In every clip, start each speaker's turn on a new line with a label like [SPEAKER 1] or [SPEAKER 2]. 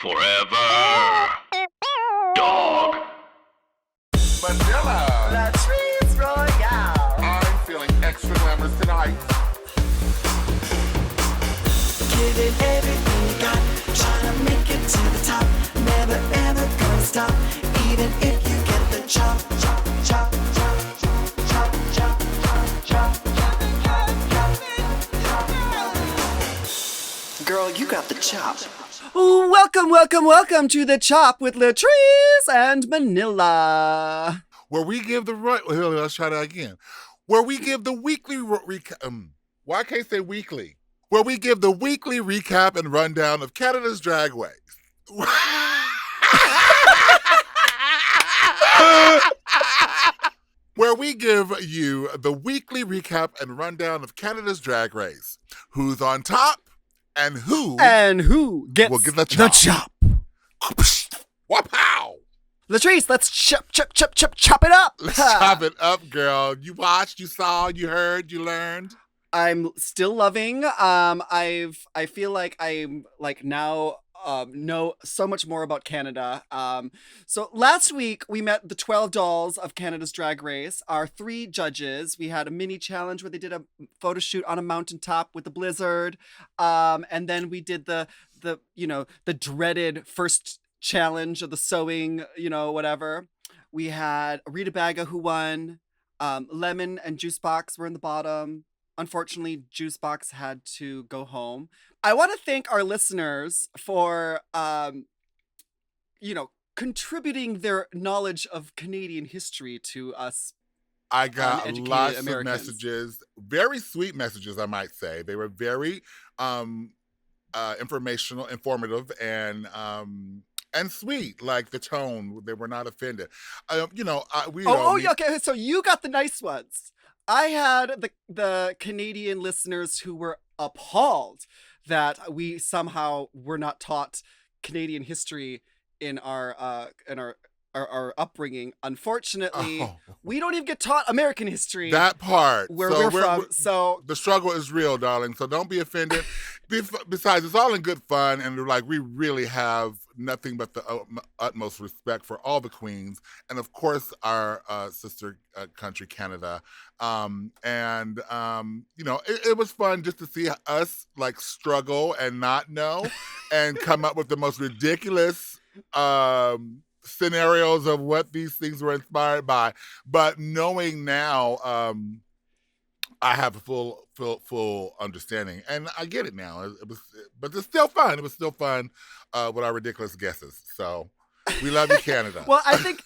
[SPEAKER 1] Forever. Dog.
[SPEAKER 2] Manila.
[SPEAKER 3] Latrice Royale.
[SPEAKER 2] I'm feeling extra glamorous tonight.
[SPEAKER 3] Giving everything you got, trying to make it to the top. Never ever gonna stop, even if you get the chop, chop, chop, chop, chop, chop, chop, chop. Girl, you got the chop. Welcome to the Chop with Latrice and Manila.
[SPEAKER 2] Where we give the let's try that again. Where we give the weekly recap. Why can't I say weekly? Where we give the weekly recap and rundown of Canada's drag race. Where we give you the weekly recap and rundown of Canada's drag race. Who's on top and who
[SPEAKER 3] Gets
[SPEAKER 2] will get the chop. Wapow!
[SPEAKER 3] Latrice, let's chop it up.
[SPEAKER 2] Let's chop it up, girl. You watched, you saw, you heard, you learned.
[SPEAKER 3] I'm still loving. I feel like I'm now know so much more about Canada. So last week we met the 12 dolls of Canada's Drag Race, our 3 judges. We had a mini challenge where they did a photo shoot on a mountaintop with a blizzard. And then we did the dreaded first challenge of the sewing, whatever. We had Rita Baga who won. Lemon and Juice Boxx were in the bottom. Unfortunately, Juice Boxx had to go home. I want to thank our listeners for, contributing their knowledge of Canadian history to us.
[SPEAKER 2] I got lots
[SPEAKER 3] Americans.
[SPEAKER 2] of messages, very sweet messages, I might say. They were very informational, informative, and sweet. Like the tone, they were not offended.
[SPEAKER 3] Okay. So you got the nice ones. I had the Canadian listeners who were appalled that we somehow were not taught Canadian history in our upbringing. Unfortunately, we don't even get taught American history.
[SPEAKER 2] That part.
[SPEAKER 3] Where we're from. So
[SPEAKER 2] the struggle is real, darling. So don't be offended. Besides, it's all in good fun, and we really have nothing but the utmost respect for all the queens, and of course our sister country, Canada. It was fun just to see us struggle and not know, and come up with the most ridiculous scenarios of what these things were inspired by. But knowing now, I have a full understanding, and I get it now. But it's still fun. It was still fun with our ridiculous guesses. So we love you, Canada.
[SPEAKER 3] Well, I think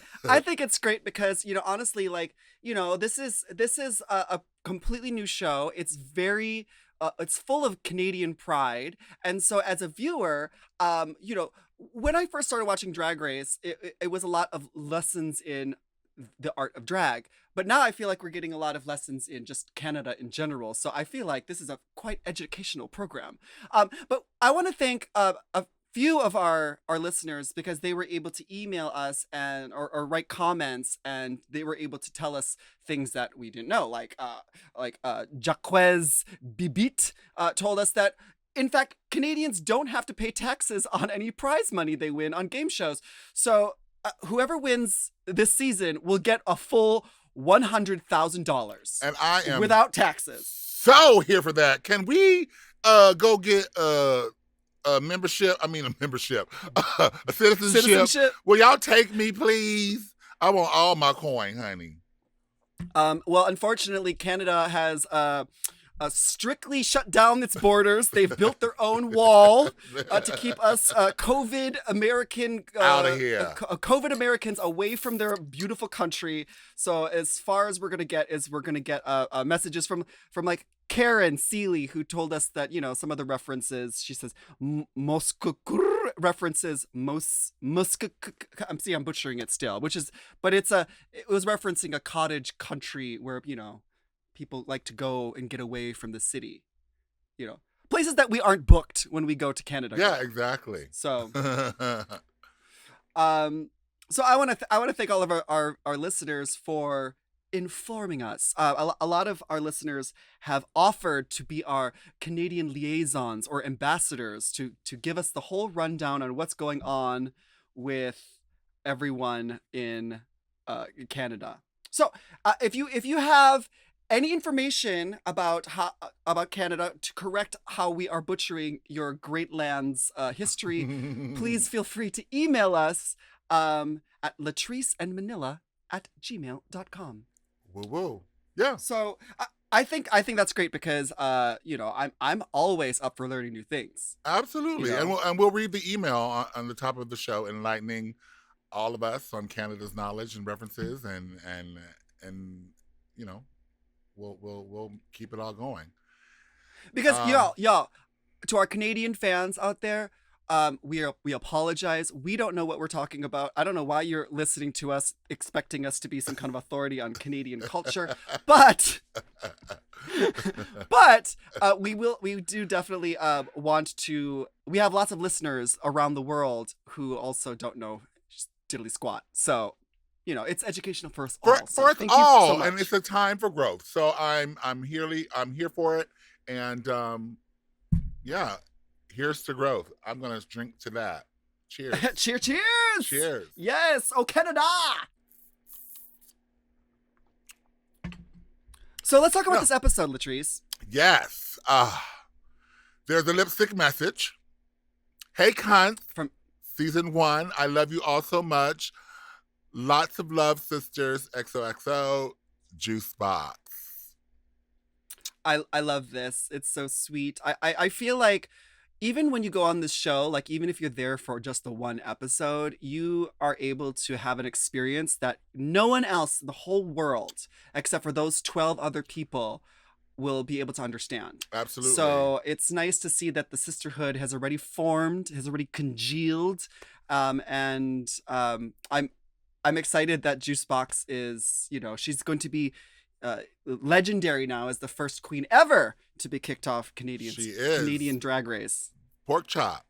[SPEAKER 3] it's great because honestly, this is a completely new show. It's very it's full of Canadian pride, and so as a viewer, when I first started watching Drag Race, it was a lot of lessons in the art of drag. But now I feel like we're getting a lot of lessons in just Canada in general. So I feel like this is a quite educational program. But I want to thank a few of our listeners because they were able to email us or write comments, and they were able to tell us things that we didn't know. Like Jacques Bibit told us that, in fact, Canadians don't have to pay taxes on any prize money they win on game shows. So whoever wins this season will get a full $100,000.
[SPEAKER 2] And I am
[SPEAKER 3] without taxes.
[SPEAKER 2] So here for that. Can we go get a membership? I mean, a citizenship. Will y'all take me, please? I want all my coin, honey.
[SPEAKER 3] Well, unfortunately, Canada has strictly shut down its borders. They've built their own wall to keep us COVID American
[SPEAKER 2] out of here.
[SPEAKER 3] COVID Americans away from their beautiful country. So as far as we're gonna get messages from like Karen Seeley, who told us that some of the references. She says references I'm butchering it still, but it was referencing a cottage country where people like to go and get away from the city, places that we aren't booked when we go to Canada.
[SPEAKER 2] Yeah, exactly.
[SPEAKER 3] So, so I want to thank all of our listeners for informing us. A lot of our listeners have offered to be our Canadian liaisons or ambassadors to give us the whole rundown on what's going on with everyone in Canada. So if you have any information about Canada to correct how we are butchering your great land's history, please feel free to email us at latriceandmanila@gmail.com.
[SPEAKER 2] Woo woo. Yeah.
[SPEAKER 3] So I think that's great because I'm always up for learning new things.
[SPEAKER 2] Absolutely.
[SPEAKER 3] You know?
[SPEAKER 2] And we'll read the email on the top of the show, enlightening all of us on Canada's knowledge and references, and you know, we'll keep it all going.
[SPEAKER 3] Because y'all, to our Canadian fans out there, we apologize. We don't know what we're talking about. I don't know why you're listening to us expecting us to be some kind of authority on Canadian culture, but we do definitely want to. We have lots of listeners around the world who also don't know diddly squat. So, it's educational for us all.
[SPEAKER 2] For us all, and it's a time for growth. So I'm here for it, and yeah. Here's to growth. I'm going to drink to that. Cheers.
[SPEAKER 3] Cheers.
[SPEAKER 2] Cheers.
[SPEAKER 3] Yes. Oh, Canada. So let's talk about this episode, Latrice.
[SPEAKER 2] Yes. There's a lipstick message. Hey, cunt. From season 1. I love you all so much. Lots of love, sisters. XOXO. Juice Boxx.
[SPEAKER 3] I love this. It's so sweet. I feel like even when you go on this show, like even if you're there for just the one episode, you are able to have an experience that no one else in the whole world, except for those 12 other people, will be able to understand.
[SPEAKER 2] Absolutely.
[SPEAKER 3] So it's nice to see that the sisterhood has already formed, has already congealed, and I'm excited that Juice Boxx is, she's going to be legendary now as the first queen ever to be kicked off Canadian Drag Race.
[SPEAKER 2] Pork chop.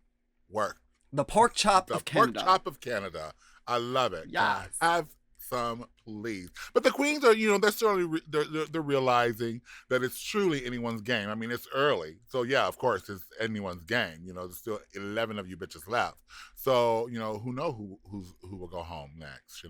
[SPEAKER 2] Work.
[SPEAKER 3] The pork chop of Canada.
[SPEAKER 2] Pork chop of Canada. I love it.
[SPEAKER 3] Yes.
[SPEAKER 2] Have some, please. But the queens are, they're certainly they're realizing that it's truly anyone's game. I mean, it's early, so yeah, of course, it's anyone's game. There's still 11 of you bitches left. So who know who will go home next?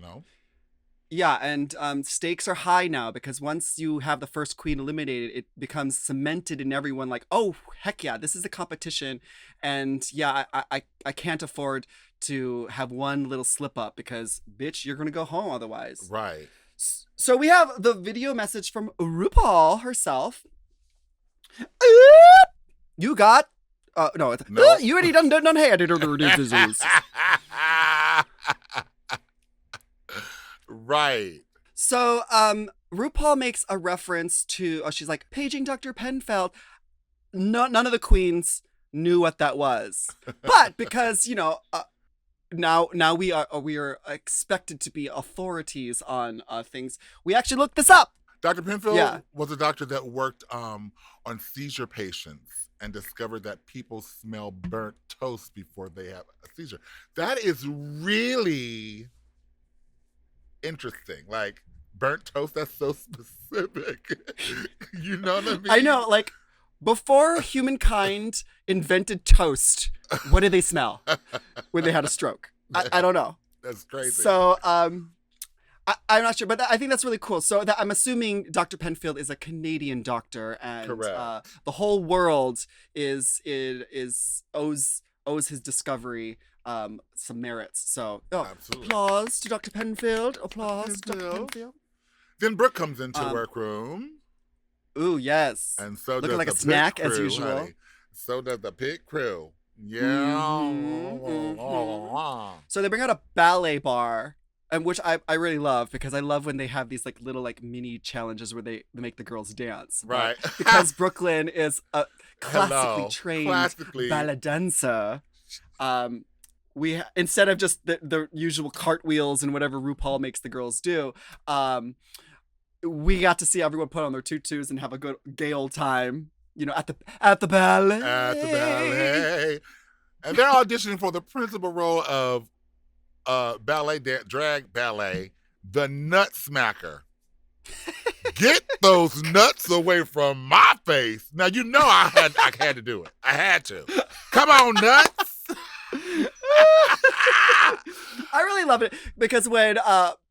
[SPEAKER 3] Yeah, and stakes are high now because once you have the first queen eliminated, it becomes cemented in everyone like, oh, heck yeah, this is a competition. And yeah, I can't afford to have one little slip up because, bitch, you're going to go home otherwise.
[SPEAKER 2] Right.
[SPEAKER 3] So we have the video message from RuPaul herself. You got... no. You already done hair.
[SPEAKER 2] Right.
[SPEAKER 3] So, RuPaul makes a reference to, she's like, paging Dr. Penfield. None of the queens knew what that was. But because, now we are expected to be authorities on things, we actually looked this up.
[SPEAKER 2] Dr. Penfield was a doctor that worked on seizure patients and discovered that people smell burnt toast before they have a seizure. That is really interesting. Like, burnt toast, that's so specific. You know what I mean?
[SPEAKER 3] I know, like, before humankind invented toast, what did they smell when they had a stroke? I don't know.
[SPEAKER 2] That's crazy.
[SPEAKER 3] So I'm not sure, but I think that's really cool. So I'm assuming Dr. Penfield is a Canadian doctor, and the whole world owes his discovery some merits. So applause to Dr. Penfield. Applause to Dr. Penfield.
[SPEAKER 2] Then Brooke comes into Workroom.
[SPEAKER 3] Ooh, yes.
[SPEAKER 2] And so
[SPEAKER 3] looking
[SPEAKER 2] does
[SPEAKER 3] like
[SPEAKER 2] the
[SPEAKER 3] a snack
[SPEAKER 2] pit crew,
[SPEAKER 3] as usual.
[SPEAKER 2] Honey. So does the pit crew. Yeah.
[SPEAKER 3] Mm-hmm. So they bring out a ballet bar, and which I really love because I love when they have these like little like mini challenges where they make the girls dance.
[SPEAKER 2] Right.
[SPEAKER 3] Because Brooklyn is a classically trained ballet dancer. We instead of just the usual cartwheels and whatever RuPaul makes the girls do, we got to see everyone put on their tutus and have a good gay old time, at the ballet.
[SPEAKER 2] At the ballet. And they're auditioning for the principal role of drag ballet, the Nut Smacker. Get those nuts away from my face. Now you know I had to do it. I had to. Come on, nuts.
[SPEAKER 3] I really love it because when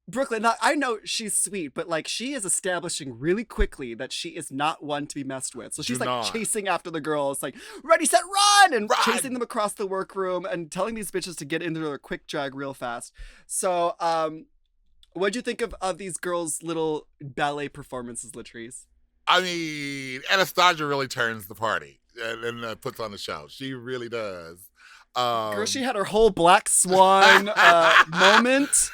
[SPEAKER 3] Brooklyn, now, I know she's sweet, but like she is establishing really quickly that she is not one to be messed with. So she's chasing after the girls, like ready, set, run, and chasing them across the workroom and telling these bitches to get into their quick drag real fast. So, what'd you think of these girls' little ballet performances, Latrice?
[SPEAKER 2] I mean, Anastasia really turns the party and puts on the show. She really does.
[SPEAKER 3] Girl, she had her whole Black Swan moment.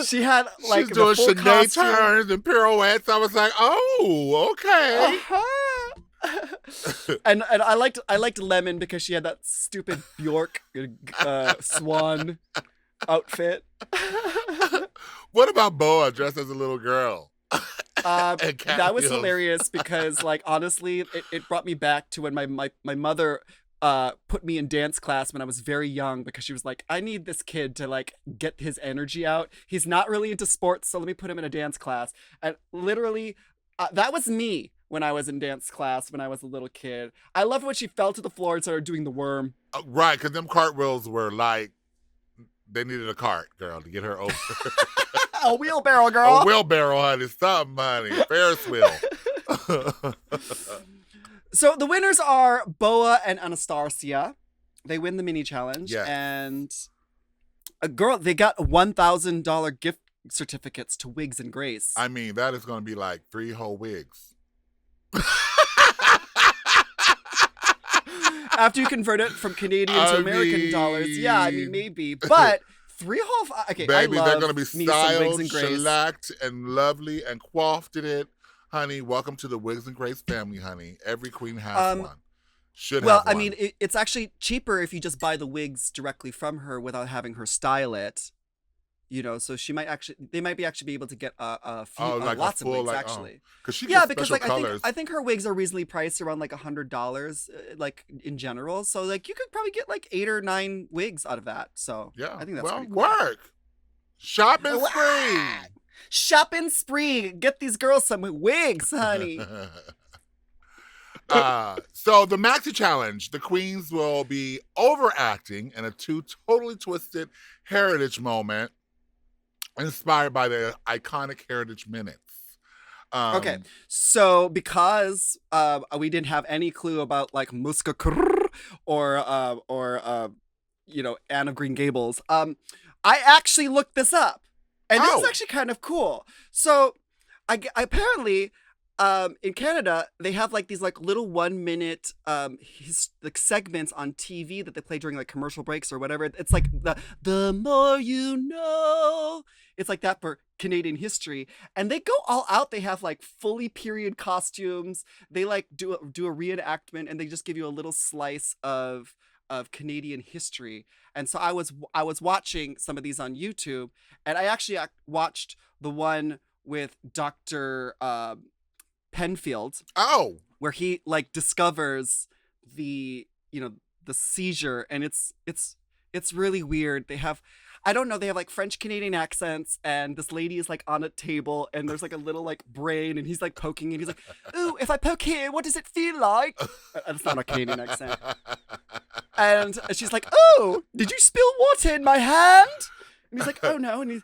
[SPEAKER 3] She had like
[SPEAKER 2] she's doing
[SPEAKER 3] the full
[SPEAKER 2] Sinead
[SPEAKER 3] costume.
[SPEAKER 2] turns and pirouettes. I was like, oh, okay.
[SPEAKER 3] And I liked Lemon because she had that stupid Bjork swan outfit.
[SPEAKER 2] What about Boa dressed as a little girl?
[SPEAKER 3] That was hilarious because, like, honestly, it brought me back to when my mother put me in dance class when I was very young because she was like, I need this kid to like get his energy out. He's not really into sports, so let me put him in a dance class. And literally, that was me when I was in dance class when I was a little kid. I loved when she fell to the floor and started doing the worm.
[SPEAKER 2] Right, because them cartwheels were like, they needed a cart, girl, to get her over.
[SPEAKER 3] A wheelbarrow, girl.
[SPEAKER 2] A wheelbarrow, honey. Something, honey. Ferris wheel.
[SPEAKER 3] So the winners are Boa and Anastasia. They win the mini challenge.
[SPEAKER 2] Yes.
[SPEAKER 3] And they got $1,000 gift certificates to Wigs and Grace.
[SPEAKER 2] I mean, that is going to be like 3 whole wigs.
[SPEAKER 3] After you convert it from Canadian to American dollars. Yeah, I mean, maybe. But 3 whole... Okay,
[SPEAKER 2] baby,
[SPEAKER 3] I love
[SPEAKER 2] they're going to be styled,
[SPEAKER 3] and Grace.
[SPEAKER 2] shellacked, and lovely, and coiffed in it. Honey, welcome to the Wigs and Grace family, honey. Every queen has one. Should have one.
[SPEAKER 3] Well, I mean, it's actually cheaper if you just buy the wigs directly from her without having her style it. You know, so they might actually be able to get a few, lots of wigs, actually.
[SPEAKER 2] Because like
[SPEAKER 3] I think her wigs are reasonably priced around like $100, like in general. So like you could probably get like 8 or 9 wigs out of that. So
[SPEAKER 2] yeah,
[SPEAKER 3] I think that's pretty cool.
[SPEAKER 2] Work. Shopping spree.
[SPEAKER 3] Shopping spree. Get these girls some wigs, honey.
[SPEAKER 2] So the Maxi Challenge, the queens will be overacting in a 2 totally twisted Her-itage moment inspired by the iconic Her-itage minutes.
[SPEAKER 3] Okay, so because we didn't have any clue about like Muska Krrr or you know, Anne of Green Gables, I actually looked this up, and this is actually kind of cool. So I apparently in Canada they have like these like little 1-minute like segments on TV that they play during like commercial breaks or whatever. It's like the more you know. It's like that for Canadian history, and they go all out. They have like fully period costumes. They like do a reenactment, and they just give you a little slice of Canadian history. And so I was watching some of these on YouTube, and I actually watched the one with Dr. Penfield.
[SPEAKER 2] Oh,
[SPEAKER 3] where he like discovers the seizure, and it's really weird. They have, I don't know, they have like French Canadian accents, and this lady is like on a table, and there's like a little like brain, and he's like poking it. He's like, "Ooh, if I poke here, what does it feel like?" It's not a Canadian accent. And she's like, "Oh, did you spill water in my hand?" And he's like, "Oh no," and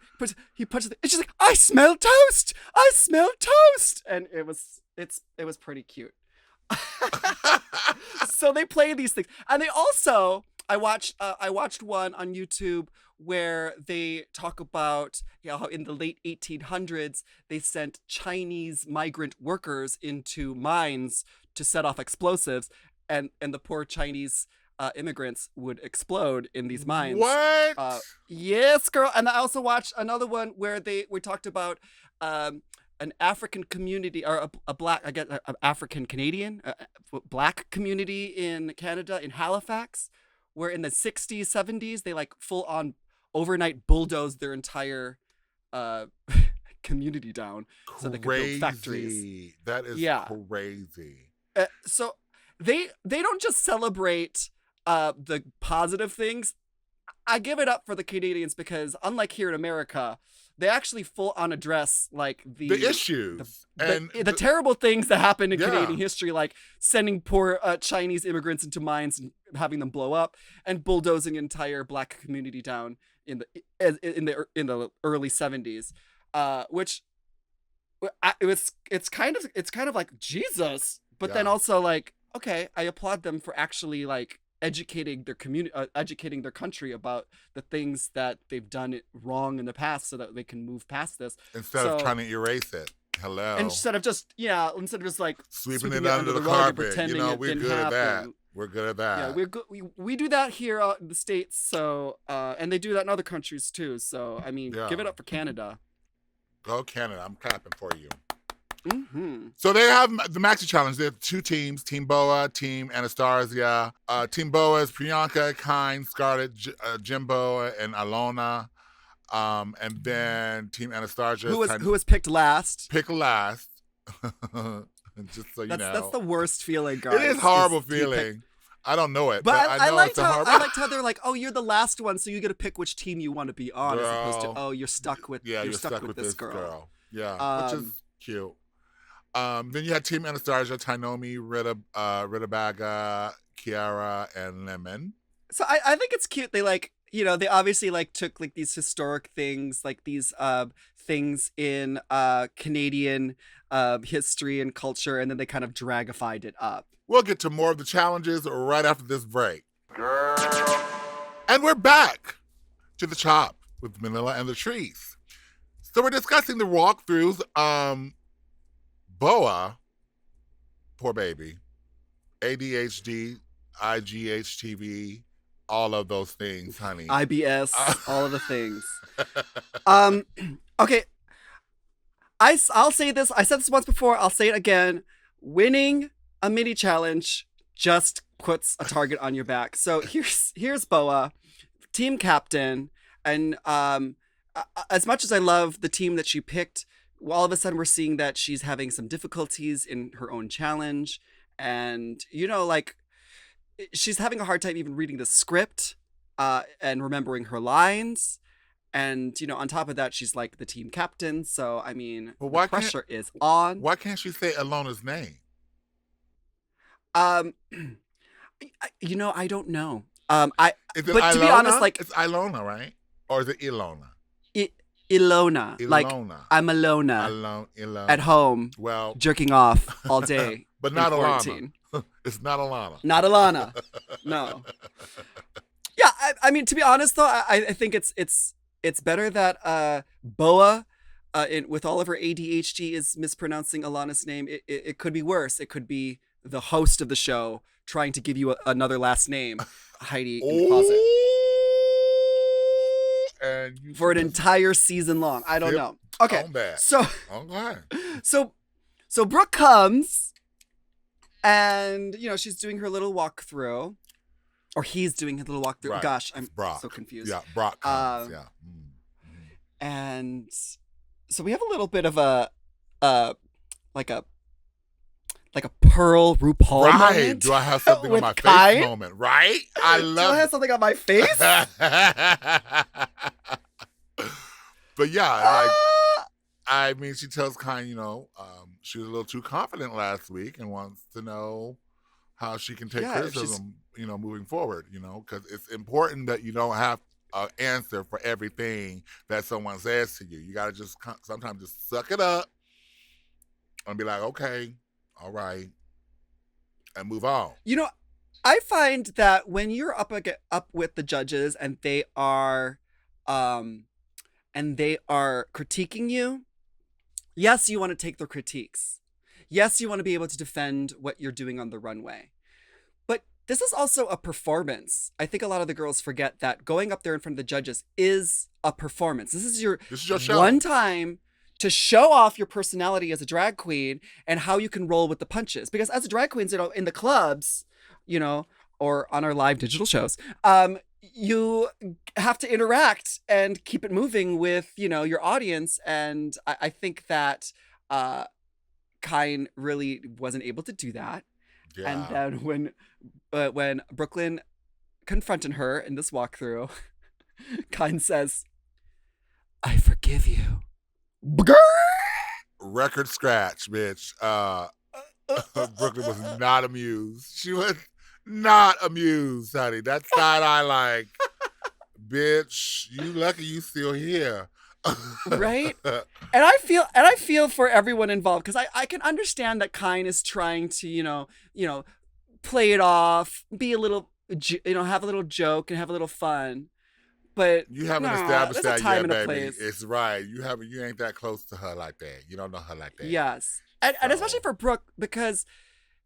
[SPEAKER 3] he punches it, and she's like, "I smell toast! I smell toast!" And it was pretty cute. So they play these things, and they also I watched one on YouTube where they talk about how in the late 1800s they sent Chinese migrant workers into mines to set off explosives, and the poor Chinese immigrants would explode in these mines.
[SPEAKER 2] What?
[SPEAKER 3] Yes, girl. And I also watched another one where we talked about an African community, or an African Canadian black community in Canada, in Halifax, where in the 60s, 70s, they like full on overnight bulldozed their entire community down so they could build factories.
[SPEAKER 2] That is crazy.
[SPEAKER 3] So they don't just celebrate the positive things. I give it up for the Canadians because unlike here in America, they actually full on address like
[SPEAKER 2] The issues and
[SPEAKER 3] the terrible things that happen in
[SPEAKER 2] Yeah.
[SPEAKER 3] Canadian history, like sending poor Chinese immigrants into mines and having them blow up, and bulldozing an entire black community down in the early 70s, which it's kind of like Jesus, but then
[SPEAKER 2] Yeah.
[SPEAKER 3] also like, okay, I applaud them for actually like educating their community, educating their country about the things that they've done wrong in the past, so that they can move past this.
[SPEAKER 2] instead of trying to erase it. Hello.
[SPEAKER 3] Instead of just like
[SPEAKER 2] Sweeping it under the
[SPEAKER 3] rug and
[SPEAKER 2] carpet.
[SPEAKER 3] pretending
[SPEAKER 2] You know,
[SPEAKER 3] it
[SPEAKER 2] we're
[SPEAKER 3] didn't
[SPEAKER 2] good at that.
[SPEAKER 3] happen.
[SPEAKER 2] We're good at that.
[SPEAKER 3] Yeah, we're good. We do that here in the States, so and they do that in other countries too. So I mean,
[SPEAKER 2] Yeah.
[SPEAKER 3] give it up for Canada.
[SPEAKER 2] Go Canada. I'm clapping for you.
[SPEAKER 3] Mm-hmm.
[SPEAKER 2] So they have the Maxi Challenge. They have two teams, Team Boa, Team Anastasia. Team Boa is Priyanka, Kind, Scarlett, Jimbo, and Alona. And then Team Anastasia
[SPEAKER 3] Who was picked last?
[SPEAKER 2] Pick last. Just so you know.
[SPEAKER 3] That's the worst feeling, guys.
[SPEAKER 2] It is horrible feeling. I don't know it,
[SPEAKER 3] But
[SPEAKER 2] I know it's a horrible.
[SPEAKER 3] I liked how they're like, oh, you're the last one, so you get to pick which team you want to be on, as opposed to,
[SPEAKER 2] Girl.
[SPEAKER 3] oh, you're stuck with
[SPEAKER 2] Yeah, you're stuck with
[SPEAKER 3] this girl.
[SPEAKER 2] Yeah, which is cute. Then you had Team Anastasia, Tainomi, Rita Baga, Kiara, and Lemon.
[SPEAKER 3] So I think it's cute. They like, you know, they obviously like took like these historic things, like these things in Canadian history and culture, and then they kind of dragified it up.
[SPEAKER 2] We'll get to more of the challenges right after this break.
[SPEAKER 1] Girl.
[SPEAKER 2] And we're back to the chop with Manila and Latrice. So we're discussing the walkthroughs. Boa, poor baby, ADHD, IGHTV, all of those things, honey.
[SPEAKER 3] IBS, all of the things. Okay. I'll say this. I said this once before. I'll say it again. Winning a mini challenge just puts a target on your back. So here's Boa, team captain, and as much as I love the team that she picked, all of a sudden we're seeing that she's having some difficulties in her own challenge, and you know, like, she's having a hard time even reading the script and remembering her lines. And, you know, on top of that, she's like the team captain. So, I mean, the pressure is on.
[SPEAKER 2] Why can't she say Alona's name?
[SPEAKER 3] You know, I don't know.
[SPEAKER 2] Is it
[SPEAKER 3] but
[SPEAKER 2] Ilona?
[SPEAKER 3] To be honest, like,
[SPEAKER 2] it's Ilona, right? Or is it Ilona?
[SPEAKER 3] Ilona. Like, I'm Alona.
[SPEAKER 2] Ilona.
[SPEAKER 3] At home.
[SPEAKER 2] Well,
[SPEAKER 3] jerking off all day.
[SPEAKER 2] But not
[SPEAKER 3] Alana.
[SPEAKER 2] It's not Alana.
[SPEAKER 3] Not Alana. No. Yeah, I mean, to be honest though, I think it's better that Boa, with all of her ADHD, is mispronouncing Alana's name. It could be worse. It could be the host of the show trying to give you another last name, Heidi, in the closet.
[SPEAKER 2] And
[SPEAKER 3] for an entire season long. I don't know. Okay. So Brooke comes, and you know, she's doing her little walkthrough, or he's doing his little walkthrough.
[SPEAKER 2] Right.
[SPEAKER 3] Gosh, I'm
[SPEAKER 2] Brock.
[SPEAKER 3] so confused.
[SPEAKER 2] Yeah, Brock comes. Yeah.
[SPEAKER 3] And so we have a little bit of a Pearl RuPaul moment.
[SPEAKER 2] Do I have something on my
[SPEAKER 3] Kai?
[SPEAKER 2] face moment? Right? I love.
[SPEAKER 3] Do I have something on my face?
[SPEAKER 2] But yeah, like, I mean, she tells Kind, you know, she was a little too confident last week and wants to know how she can take criticism, you know, moving forward, you know, because it's important that you don't have an answer for everything that someone says to you. You got to just sometimes just suck it up and be like, okay, all right, and move on.
[SPEAKER 3] You know, I find that when you're up with the judges and they are critiquing you, yes, you want to take their critiques. Yes, you want to be able to defend what you're doing on the runway. But this is also a performance. I think a lot of the girls forget that going up there in front of the judges is a performance. This is your
[SPEAKER 2] show.
[SPEAKER 3] One time to show off your personality as a drag queen and how you can roll with the punches. Because as a drag queen, you know, in the clubs, you know, or on our live digital shows, you have to interact and keep it moving with, you know, your audience. And I think that Kind really wasn't able to do that. Yeah. And then when Brooklyn confronted her in this walkthrough, Kind says, I forgive you.
[SPEAKER 2] Record scratch, bitch. Brooklyn was not amused. She was not amused, honey. That side eye, like, bitch, you lucky you still here.
[SPEAKER 3] Right? And I feel for everyone involved, because I can understand that Kine is trying to, play it off, be a little, have a little joke and have a little fun. But
[SPEAKER 2] You haven't
[SPEAKER 3] nah,
[SPEAKER 2] established
[SPEAKER 3] there's
[SPEAKER 2] that
[SPEAKER 3] a time
[SPEAKER 2] yet,
[SPEAKER 3] and a
[SPEAKER 2] baby.
[SPEAKER 3] place.
[SPEAKER 2] It's right. You ain't that close to her like that. You don't know her like that.
[SPEAKER 3] Yes. And especially for Brooke, because,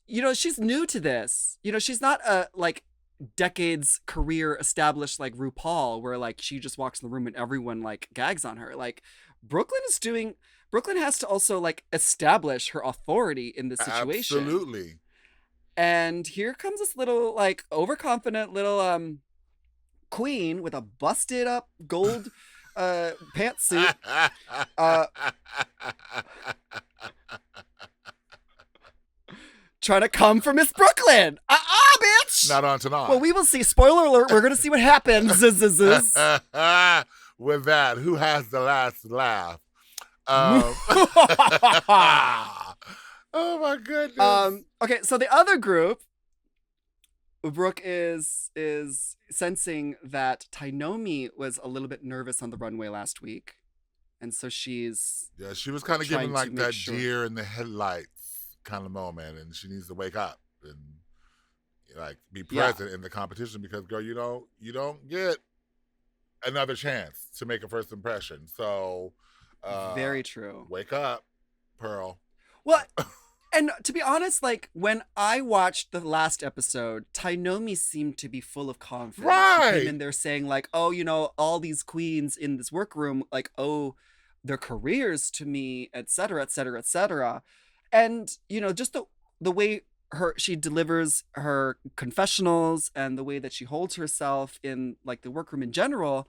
[SPEAKER 3] she's new to this. She's not a, like, decades career established like RuPaul, where, like, she just walks in the room and everyone, like, gags on her. Like, Brooklyn has to also, like, establish her authority in this situation.
[SPEAKER 2] Absolutely.
[SPEAKER 3] And here comes this little, like, overconfident little queen with a busted up gold pantsuit. Trying to come for Miss Brooklyn. Bitch.
[SPEAKER 2] Not on tonight.
[SPEAKER 3] Well, we will see. Spoiler alert. We're going to see what happens.
[SPEAKER 2] With that, who has the last laugh? Oh my goodness.
[SPEAKER 3] Okay, so the other group, Brooke is sensing that Tainomi was a little bit nervous on the runway last week. And so she was
[SPEAKER 2] kind of giving like that
[SPEAKER 3] sure.
[SPEAKER 2] deer in the headlights kind of moment, and she needs to wake up and like be present in the competition, because girl, you don't get another chance to make a first impression. So
[SPEAKER 3] very true.
[SPEAKER 2] Wake up, Pearl.
[SPEAKER 3] Well, and to be honest, like, when I watched the last episode, Tainomi seemed to be full of confidence.
[SPEAKER 2] Right.
[SPEAKER 3] She came in there saying, like, oh, all these queens in this workroom, like, owe their careers to me, et cetera, et cetera, et cetera. And, just the way she delivers her confessionals and the way that she holds herself in, like, the workroom in general,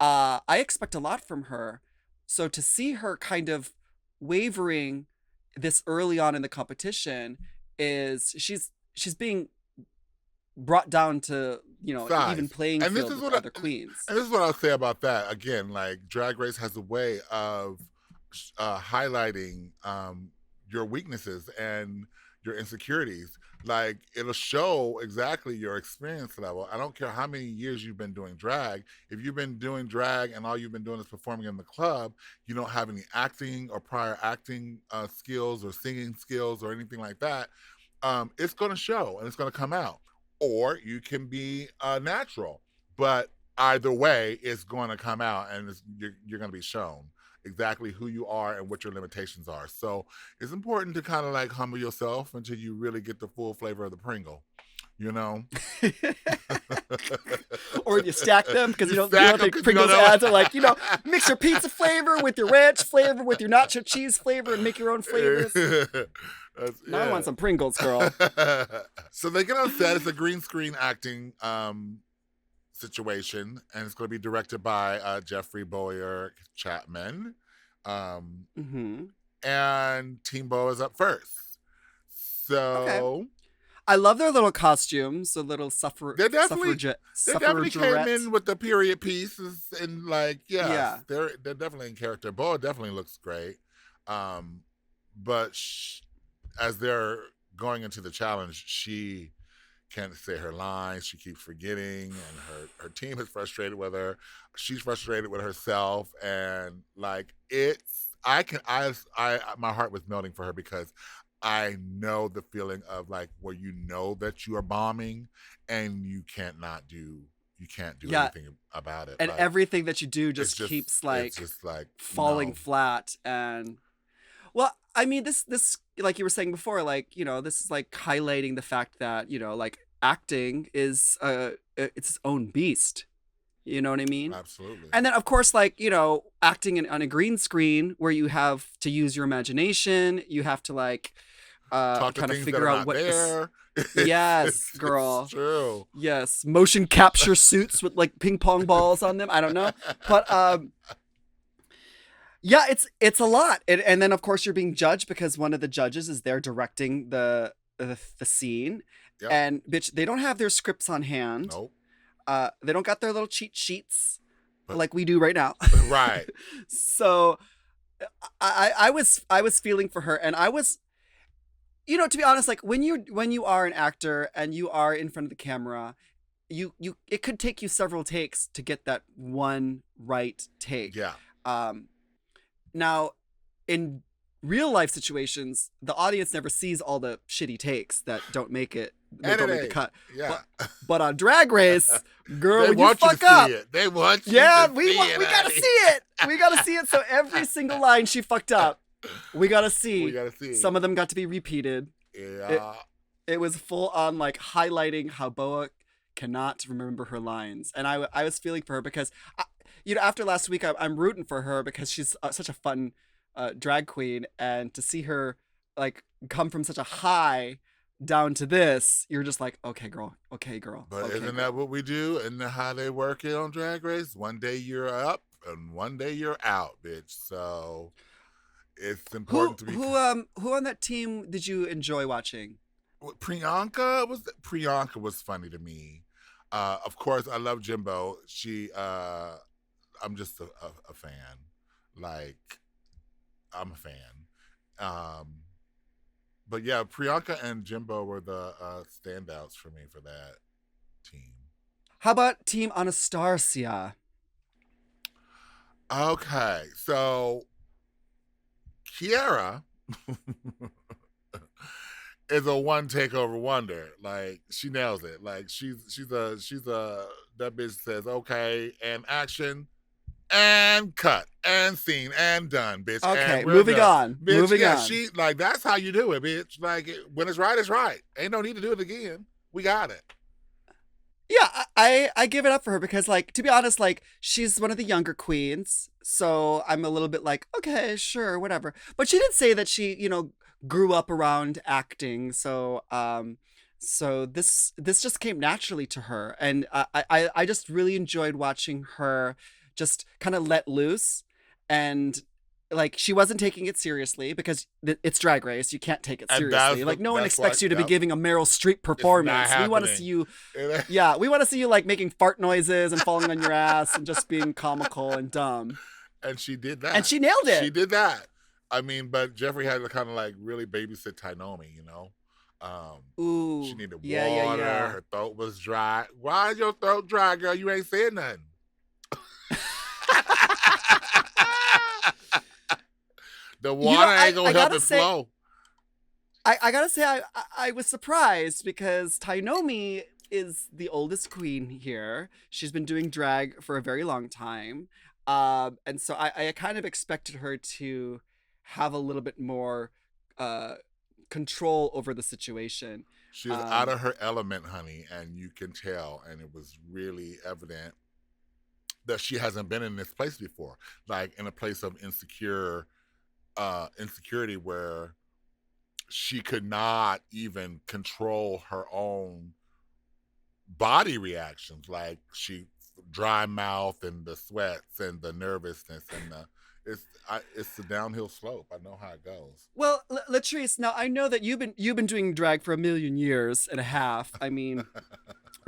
[SPEAKER 3] I expect a lot from her. So to see her kind of wavering this early on in the competition is she's being brought down to,
[SPEAKER 2] size.
[SPEAKER 3] even playing
[SPEAKER 2] and
[SPEAKER 3] field with other queens.
[SPEAKER 2] And this is what I'll say about that. Again, like, Drag Race has a way of highlighting your weaknesses and your insecurities. Like, it'll show exactly your experience level. I don't care how many years you've been doing drag. If you've been doing drag and all you've been doing is performing in the club, you don't have any acting or prior acting skills or singing skills or anything like that, it's going to show and it's going to come out. Or you can be natural. But either way, it's going to come out, and you're going to be shown exactly who you are and what your limitations are. So it's important to kind of like humble yourself until you really get the full flavor of the Pringle,
[SPEAKER 3] Or you stack them, because you don't think Pringles ads are like, mix your pizza flavor with your ranch flavor with your nacho cheese flavor and make your own flavors. Now I want some Pringles, girl.
[SPEAKER 2] So they get on set. It's a green screen acting situation, and it's going to be directed by Jeffrey Boyer Chapman. And Team Bo is up first. So
[SPEAKER 3] okay. I love their little costumes, the little
[SPEAKER 2] they definitely came in with the period pieces, and like, they're definitely in character. Bo definitely looks great. But as they're going into the challenge, she can't say her lines. She keeps forgetting, and her team is frustrated with her. She's frustrated with herself, and like, my heart was melting for her, because I know the feeling of like where that you are bombing and you can't do anything about it.
[SPEAKER 3] And
[SPEAKER 2] like,
[SPEAKER 3] everything that you do just keeps like falling flat. And well, I mean, this like you were saying before, like, this is like highlighting the fact that, like, acting is it's its own beast. You know what I mean?
[SPEAKER 2] Absolutely.
[SPEAKER 3] And then, of course, like, acting on a green screen where you have to use your imagination, you have to like kind of figure out what
[SPEAKER 2] there.
[SPEAKER 3] Yes, girl.
[SPEAKER 2] It's true.
[SPEAKER 3] Yes, motion capture suits with like ping pong balls on them. I don't know, but yeah, it's a lot. And then, of course, you're being judged because one of the judges is there directing the scene. And bitch, they don't have their scripts on hand.
[SPEAKER 2] Nope.
[SPEAKER 3] They don't got their little cheat sheets.
[SPEAKER 2] But-
[SPEAKER 3] like we do right now.
[SPEAKER 2] Right.
[SPEAKER 3] So I was feeling for her, and I was, to be honest, like when you are an actor and you are in front of the camera, you it could take you several takes to get that one right take.
[SPEAKER 2] Yeah.
[SPEAKER 3] Now, in real life situations, the audience never sees all the shitty takes that don't make it. They don't make the cut.
[SPEAKER 2] Yeah.
[SPEAKER 3] But on Drag Race, girl,
[SPEAKER 2] They
[SPEAKER 3] when you
[SPEAKER 2] want you to
[SPEAKER 3] fuck up,
[SPEAKER 2] see it. They want you
[SPEAKER 3] yeah,
[SPEAKER 2] to
[SPEAKER 3] we
[SPEAKER 2] see it.
[SPEAKER 3] we gotta
[SPEAKER 2] honey.
[SPEAKER 3] see it. We gotta see it. So every single line she fucked up, we gotta see.
[SPEAKER 2] We gotta see it.
[SPEAKER 3] Some of them got to be repeated.
[SPEAKER 2] Yeah.
[SPEAKER 3] It was full on like highlighting how Boa cannot remember her lines, and I was feeling for her because, after last week, I'm rooting for her because she's such a fun drag queen, and to see her like come from such a high down to this, you're just like, okay, girl.
[SPEAKER 2] But
[SPEAKER 3] okay,
[SPEAKER 2] isn't
[SPEAKER 3] girl.
[SPEAKER 2] that what we do? And how they work it on Drag Race? One day you're up and one day you're out, bitch. So it's important to be.
[SPEAKER 3] Who on that team did you enjoy watching?
[SPEAKER 2] Priyanka was funny to me. Of course, I love Jimbo. I'm just a fan. Like, I'm a fan. But yeah, Priyanka and Jimbo were the standouts for me for that team.
[SPEAKER 3] How about Team Anastasia?
[SPEAKER 2] Okay, so Kiara is a one takeover wonder. Like, she nails it. Like, she's a that bitch says okay and action and cut and scene and done, bitch.
[SPEAKER 3] Okay,
[SPEAKER 2] and we're
[SPEAKER 3] moving
[SPEAKER 2] done.
[SPEAKER 3] on.
[SPEAKER 2] Bitch,
[SPEAKER 3] Moving
[SPEAKER 2] yeah,
[SPEAKER 3] on.
[SPEAKER 2] she like that's how you do it, bitch. Like when it's right, it's right. Ain't no need to do it again. We got it.
[SPEAKER 3] Yeah, I give it up for her because, like, to be honest, like, she's one of the younger queens, so I'm a little bit like, okay, sure, whatever. But she did say that she, grew up around acting, so so this just came naturally to her, and I just really enjoyed watching her just kind of let loose, and like she wasn't taking it seriously because it's Drag Race. You can't take it
[SPEAKER 2] And
[SPEAKER 3] seriously. Like no one expects you to be giving a Meryl Streep performance. We want to see you. Yeah, we want to see you like making fart noises and falling on your ass and just being comical and dumb.
[SPEAKER 2] And she did that.
[SPEAKER 3] And she nailed it.
[SPEAKER 2] She did that. I mean, but Jeffrey had to kind of like really babysit Tainomi,
[SPEAKER 3] Ooh.
[SPEAKER 2] She needed water.
[SPEAKER 3] Yeah.
[SPEAKER 2] Her throat was dry. Why is your throat dry, girl? You ain't saying nothing. The water ain't gonna help it flow.
[SPEAKER 3] I gotta say, I was surprised because Tainomi is the oldest queen here. She's been doing drag for a very long time. And so I kind of expected her to have a little bit more control over the situation.
[SPEAKER 2] She's out of her element, honey, and you can tell. And it was really evident that she hasn't been in this place before, like in a place of insecurity where she could not even control her own body reactions. Like she dry mouth and the sweats and the nervousness and it's the downhill slope. I know how it goes.
[SPEAKER 3] Well, Latrice, now I know that you've been doing drag for 1.5 years. I mean,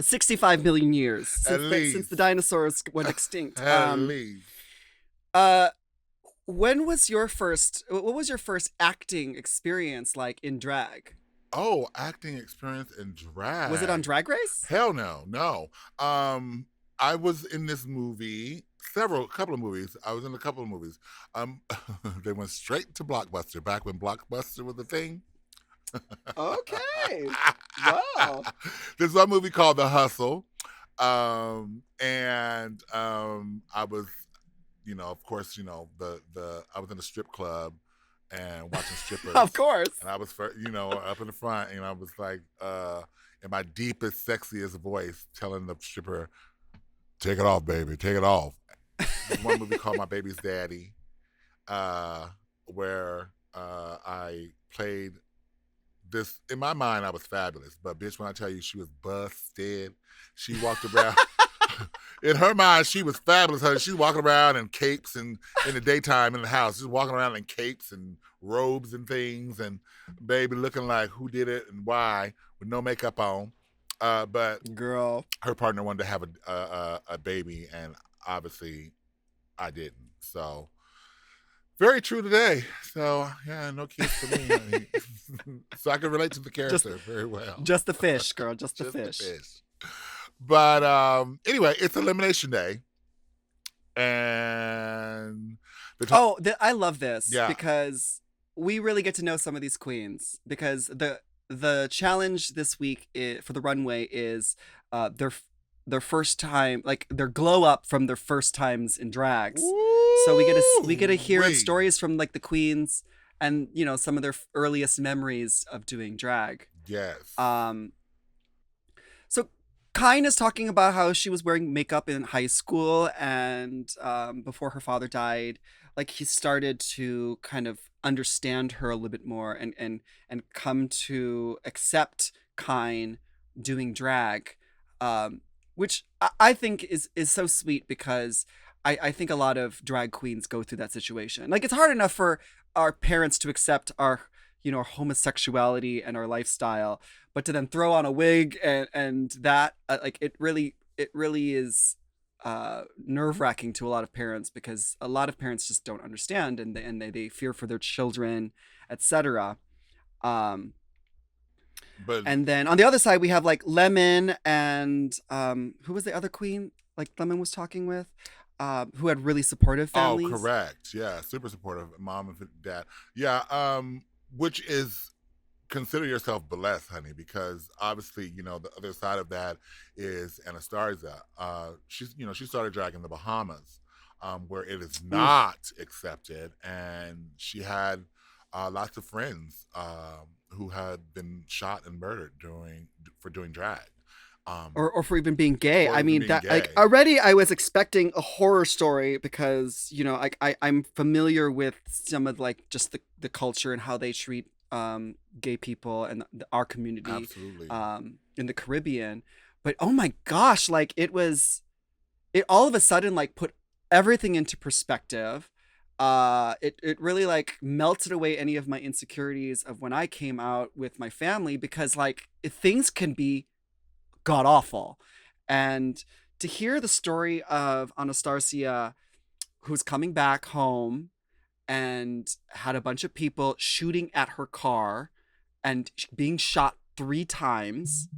[SPEAKER 3] 65 million years since the dinosaurs went extinct.
[SPEAKER 2] At least.
[SPEAKER 3] What was your first acting experience like in drag?
[SPEAKER 2] Oh, acting experience in drag.
[SPEAKER 3] Was it on Drag Race?
[SPEAKER 2] Hell no. I was in this movie, a couple of movies. I was in a couple of movies. They went straight to Blockbuster back when Blockbuster was a thing.
[SPEAKER 3] Okay. Wow.
[SPEAKER 2] There's one movie called The Hustle. I was, of course, I was in a strip club and watching strippers.
[SPEAKER 3] Of course.
[SPEAKER 2] And I was, up in the front, and I was like, in my deepest, sexiest voice, telling the stripper, "Take it off, baby, take it off." There's one movie called My Baby's Daddy, where I played this. In my mind, I was fabulous, but bitch, when I tell you she was busted, she walked around. In her mind, she was fabulous. She was walking around in capes and in the daytime in the house, just walking around in capes and robes and things, and baby looking like who did it and why with no makeup on. But
[SPEAKER 3] girl,
[SPEAKER 2] her partner wanted to have a baby, and obviously I didn't. So very true today. So yeah, no kids for me, honey. So I can relate to the
[SPEAKER 3] Just
[SPEAKER 2] character very well.
[SPEAKER 3] just the fish, girl. Just the
[SPEAKER 2] Just the
[SPEAKER 3] fish.
[SPEAKER 2] fish. But anyway, it's elimination day, and
[SPEAKER 3] Oh, I love this
[SPEAKER 2] yeah.
[SPEAKER 3] because we really get to know some of these queens because the challenge this week for the runway is their first time, like their glow up from their first times in drags. So we get to hear
[SPEAKER 2] Woo-wee.
[SPEAKER 3] stories from like the queens and some of their earliest memories of doing drag.
[SPEAKER 2] Yes.
[SPEAKER 3] So Kine is talking about how she was wearing makeup in high school and before her father died, like he started to kind of understand her a little bit more and come to accept Kine doing drag, which I think is so sweet because I think a lot of drag queens go through that situation. Like it's hard enough for our parents to accept our our homosexuality and our lifestyle, but to then throw on a wig and that like it really is nerve-wracking to a lot of parents because a lot of parents just don't understand and they fear for their children, etc.
[SPEAKER 2] But
[SPEAKER 3] And then on the other side we have like Lemon and who was the other queen like Lemon was talking with, who had really supportive families.
[SPEAKER 2] oh, correct. Yeah, super supportive, mom and dad. Yeah, which is consider yourself blessed, honey, because obviously, the other side of that is Anastasia. She started drag in the Bahamas, where it is not accepted, and she had lots of friends who had been shot and murdered for doing drag.
[SPEAKER 3] Or for even being gay.
[SPEAKER 2] Or
[SPEAKER 3] I
[SPEAKER 2] even
[SPEAKER 3] mean
[SPEAKER 2] being
[SPEAKER 3] that like
[SPEAKER 2] gay.
[SPEAKER 3] already I was expecting a horror story because I'm familiar with some of like just the culture and how they treat gay people and our community
[SPEAKER 2] Absolutely.
[SPEAKER 3] in the Caribbean. But oh my gosh, like it all of a sudden like put everything into perspective. It really like melted away any of my insecurities of when I came out with my family because like things can be god awful. And to hear the story of Anastasia who's coming back home and had a bunch of people shooting at her car and being shot 3 times,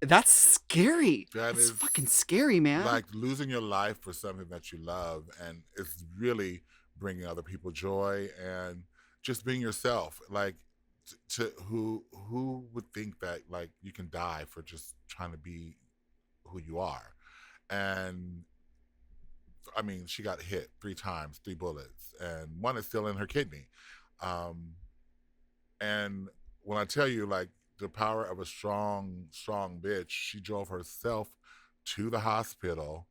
[SPEAKER 3] that's scary. That's fucking scary, man.
[SPEAKER 2] Like losing your life for something that you love, and it's really bringing other people joy and just being yourself. Like to who would think that like you can die for just trying to be who you are. And I mean, she got hit 3 times, 3 bullets, and one is still in her kidney. Um, and when I tell you, like, the power of a strong bitch, she drove herself to the hospital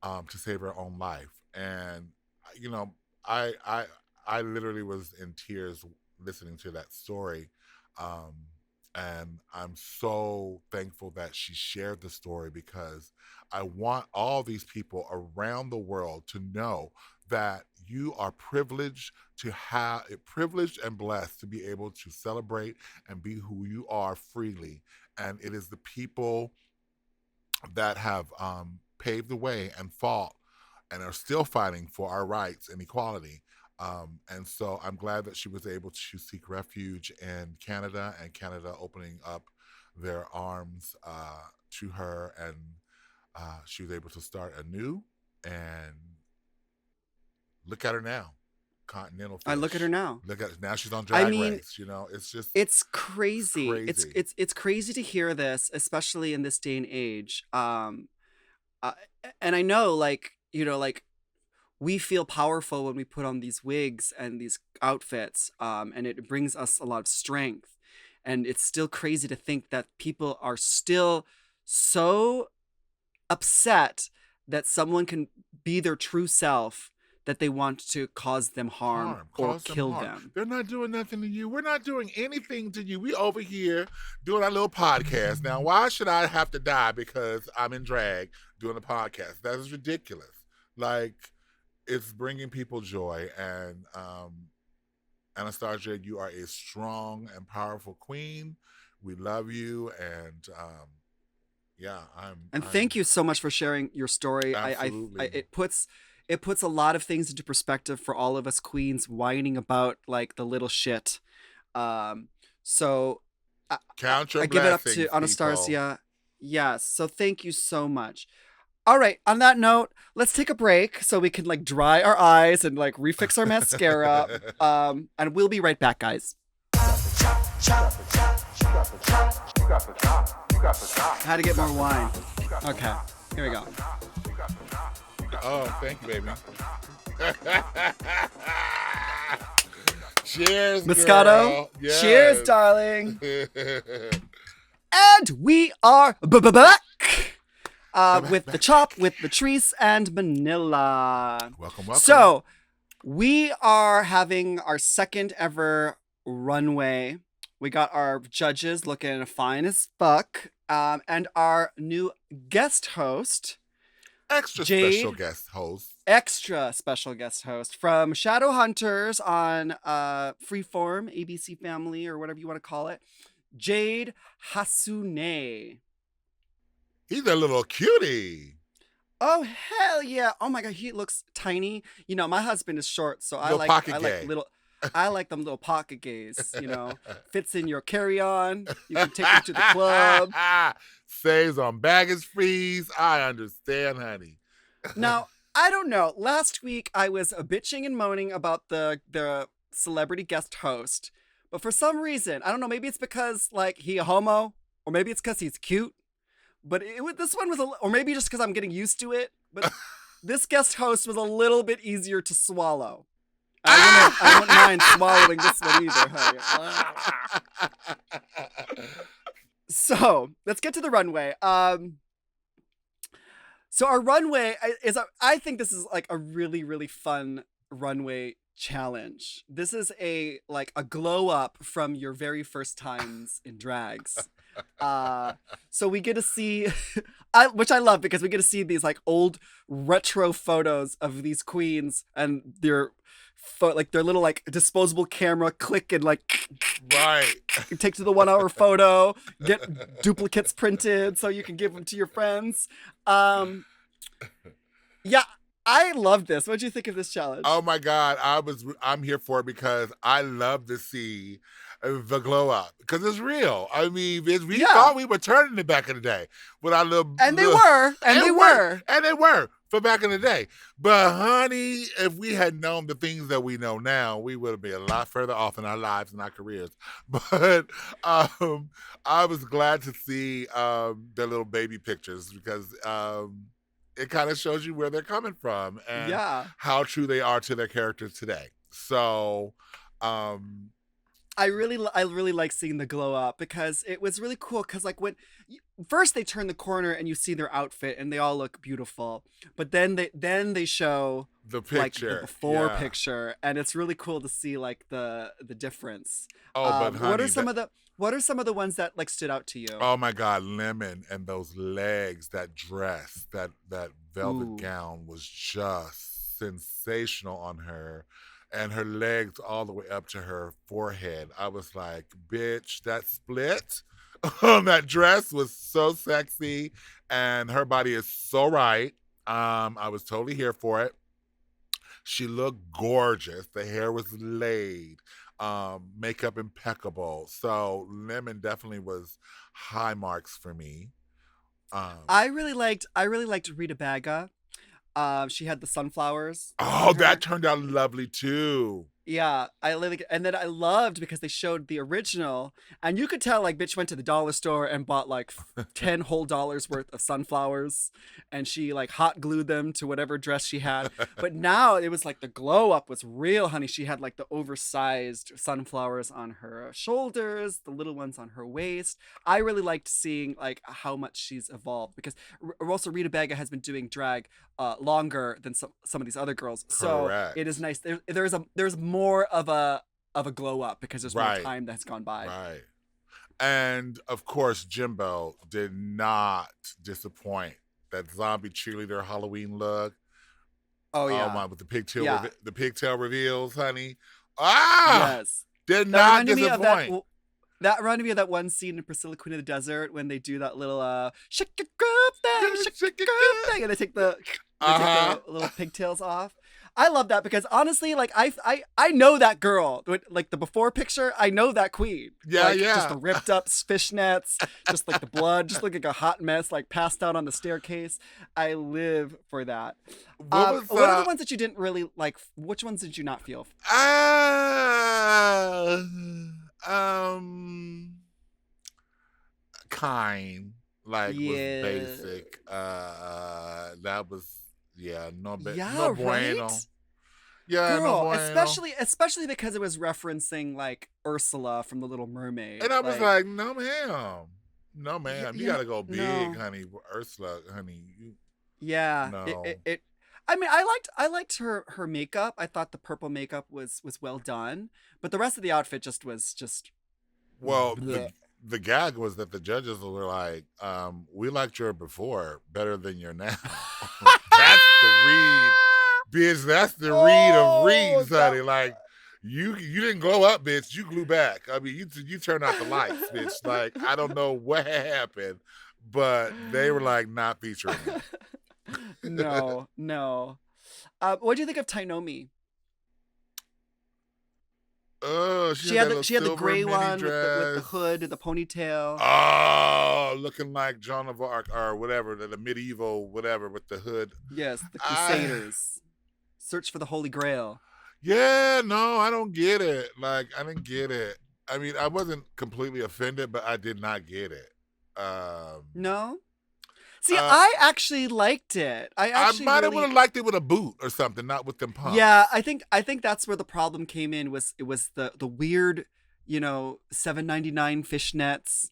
[SPEAKER 2] to save her own life. And you know, I I I literally was in tears listening to that story. Um, and I'm so thankful that she shared the story because I want all these people around the world to know that you are privileged and blessed to be able to celebrate and be who you are freely. And it is the people that have paved the way and fought and are still fighting for our rights and equality. And so I'm glad that she was able to seek refuge in Canada, and Canada opening up their arms to her, and she was able to start anew. And look at her now, continental fish.
[SPEAKER 3] I look at her now.
[SPEAKER 2] Look at now she's on Drag
[SPEAKER 3] I mean,
[SPEAKER 2] Race. It's just
[SPEAKER 3] it's crazy.
[SPEAKER 2] crazy.
[SPEAKER 3] It's crazy to hear this, especially in this day and age. Uh, and I know, like like we feel powerful when we put on these wigs and these outfits, and it brings us a lot of strength. And it's still crazy to think that people are still so upset that someone can be their true self, that they want to cause them harm or kill them.
[SPEAKER 2] They're not doing nothing to you. We're not doing anything to you. We over here doing our little podcast. Now, why should I have to die because I'm in drag doing a podcast? That is ridiculous. Like, it's bringing people joy. And Anastasia, you are a strong and powerful queen. We love you. And,
[SPEAKER 3] And thank you so much for sharing your story.
[SPEAKER 2] Absolutely.
[SPEAKER 3] It puts a lot of things into perspective for all of us queens whining about like the little shit. So
[SPEAKER 2] Count your
[SPEAKER 3] I give it up
[SPEAKER 2] blessings,
[SPEAKER 3] to
[SPEAKER 2] people.
[SPEAKER 3] Anastasia. Yes. So thank you so much. All right. On that note, let's take a break so we can like dry our eyes and like refix our mascara. And we'll be right back, guys. How to get more wine. Okay. Here we go.
[SPEAKER 2] Oh, thank you, baby. Cheers,
[SPEAKER 3] Moscato.
[SPEAKER 2] girl. Yes.
[SPEAKER 3] Cheers, darling. And we are back with the chop with Latrice and Manila.
[SPEAKER 2] Welcome.
[SPEAKER 3] So we are having our second ever runway. We got our judges looking fine as fuck, and our new guest host,
[SPEAKER 2] extra
[SPEAKER 3] Jade,
[SPEAKER 2] special guest host from Shadowhunters on Freeform, ABC Family, or whatever you want to call it, Jade Hasune. He's a little cutie.
[SPEAKER 3] Oh hell yeah! Oh my god, he looks tiny. You know, my husband is short, so I like little. I like them little pocket gays, you know. Fits in your carry-on. You can take it to the club.
[SPEAKER 2] Saves on baggage fees. I understand, honey.
[SPEAKER 3] Now, I don't know. Last week, I was bitching and moaning about the celebrity guest host. But for some reason, I don't know, maybe it's because, like, he a homo. Or maybe it's because he's cute. But this one was, or maybe just because I'm getting used to it. But this guest host was a little bit easier to swallow. I wouldn't mind swallowing this one either. So let's get to the runway. So our runway I think this is like a really, really fun runway challenge. This is a glow up from your very first times in drags. So we get to see, which I love because we get to see these like old retro photos of these queens and their little like disposable camera click and like
[SPEAKER 2] right
[SPEAKER 3] take to the 1 hour photo, get duplicates printed so you can give them to your friends. Yeah, I love this. What do you think of this challenge?
[SPEAKER 2] Oh my God, I'm here for it because I love to see the glow up because it's real. I mean, we thought we were turning it back in the day with our little
[SPEAKER 3] they were
[SPEAKER 2] for back in the day. But honey, if we had known the things that we know now, we would have been a lot further off in our lives and our careers. But I was glad to see their little baby pictures because it kind of shows you where they're coming from and how true they are to their characters today. So
[SPEAKER 3] I really like seeing the glow up because it was really cool because like when first they turn the corner and you see their outfit and they all look beautiful, but then they show
[SPEAKER 2] the picture,
[SPEAKER 3] like the before picture, and it's really cool to see like the difference.
[SPEAKER 2] But honey,
[SPEAKER 3] what are some of the ones that like stood out to you?
[SPEAKER 2] Oh my God, Lemon and those legs, that dress, that velvet gown was just sensational on her. And her legs all the way up to her forehead. I was like, bitch, that split on that dress was so sexy. And her body is so right. I was totally here for it. She looked gorgeous. The hair was laid. Makeup impeccable. So Lemon definitely was high marks for me.
[SPEAKER 3] I really liked Rita Baga. She had the sunflowers.
[SPEAKER 2] Oh, that turned out lovely too.
[SPEAKER 3] Yeah, and then I loved because they showed the original, and you could tell like bitch went to the dollar store and bought like $10 whole worth of sunflowers, and she like hot glued them to whatever dress she had. But now it was like the glow up was real, honey. She had like the oversized sunflowers on her shoulders, the little ones on her waist. I really liked seeing like how much she's evolved because also Rita Baga has been doing drag longer than some of these other girls. So it is nice. There's more of a glow up because there's more time that's gone by.
[SPEAKER 2] Right. And of course, Jimbo did not disappoint. That zombie cheerleader Halloween look.
[SPEAKER 3] Oh yeah.
[SPEAKER 2] Oh my, with the pigtail reveals, honey. Ah,
[SPEAKER 3] yes.
[SPEAKER 2] did not disappoint.
[SPEAKER 3] That reminded me of that one scene in Priscilla Queen of the Desert when they do that little shake your groove thing, shake your groove thing, and they take the little pigtails off. I love that because honestly, like I know that girl, like the before picture. I know that queen.
[SPEAKER 2] Yeah,
[SPEAKER 3] like,
[SPEAKER 2] yeah.
[SPEAKER 3] Just the ripped up fishnets, just like the blood, just look like a hot mess, like passed out on the staircase. I live for that. What are the ones that you didn't really like? Which ones did you not feel?
[SPEAKER 2] Kind, like, was
[SPEAKER 3] Yeah.
[SPEAKER 2] basic. That was, no
[SPEAKER 3] Yeah,
[SPEAKER 2] bueno.
[SPEAKER 3] right?
[SPEAKER 2] Yeah, no
[SPEAKER 3] Girl,
[SPEAKER 2] bueno.
[SPEAKER 3] especially because it was referencing like Ursula from The Little Mermaid.
[SPEAKER 2] And I was like, no ma'am. No ma'am. You
[SPEAKER 3] yeah,
[SPEAKER 2] gotta go big,
[SPEAKER 3] no.
[SPEAKER 2] honey. Ursula, honey.
[SPEAKER 3] Yeah.
[SPEAKER 2] No.
[SPEAKER 3] It I mean, I liked her makeup. I thought the purple makeup was well done, but the rest of the outfit was just
[SPEAKER 2] Well,
[SPEAKER 3] bleh.
[SPEAKER 2] the gag was that the judges were like, we liked your before better than your now. That's the read, bitch. That's the read of reads, honey. Like, you didn't glow up, bitch. You glue back. I mean, you turned out the lights, bitch. Like, I don't know what happened, but they were like not featuring it.
[SPEAKER 3] No. What do you think of Tainomi?
[SPEAKER 2] Oh,
[SPEAKER 3] She had the gray one with the hood and the ponytail.
[SPEAKER 2] Oh, looking like Joan of Arc or whatever, the medieval whatever with the hood.
[SPEAKER 3] Yes, the Crusaders. Search for the Holy Grail.
[SPEAKER 2] Yeah, no, I don't get it. Like, I didn't get it. I mean, I wasn't completely offended, but I did not get it.
[SPEAKER 3] No? See, I actually liked it.
[SPEAKER 2] I might have would have liked it with a boot or something, not with them pumps.
[SPEAKER 3] Yeah, I think that's where the problem came in. It was the weird, $7.99 fishnets,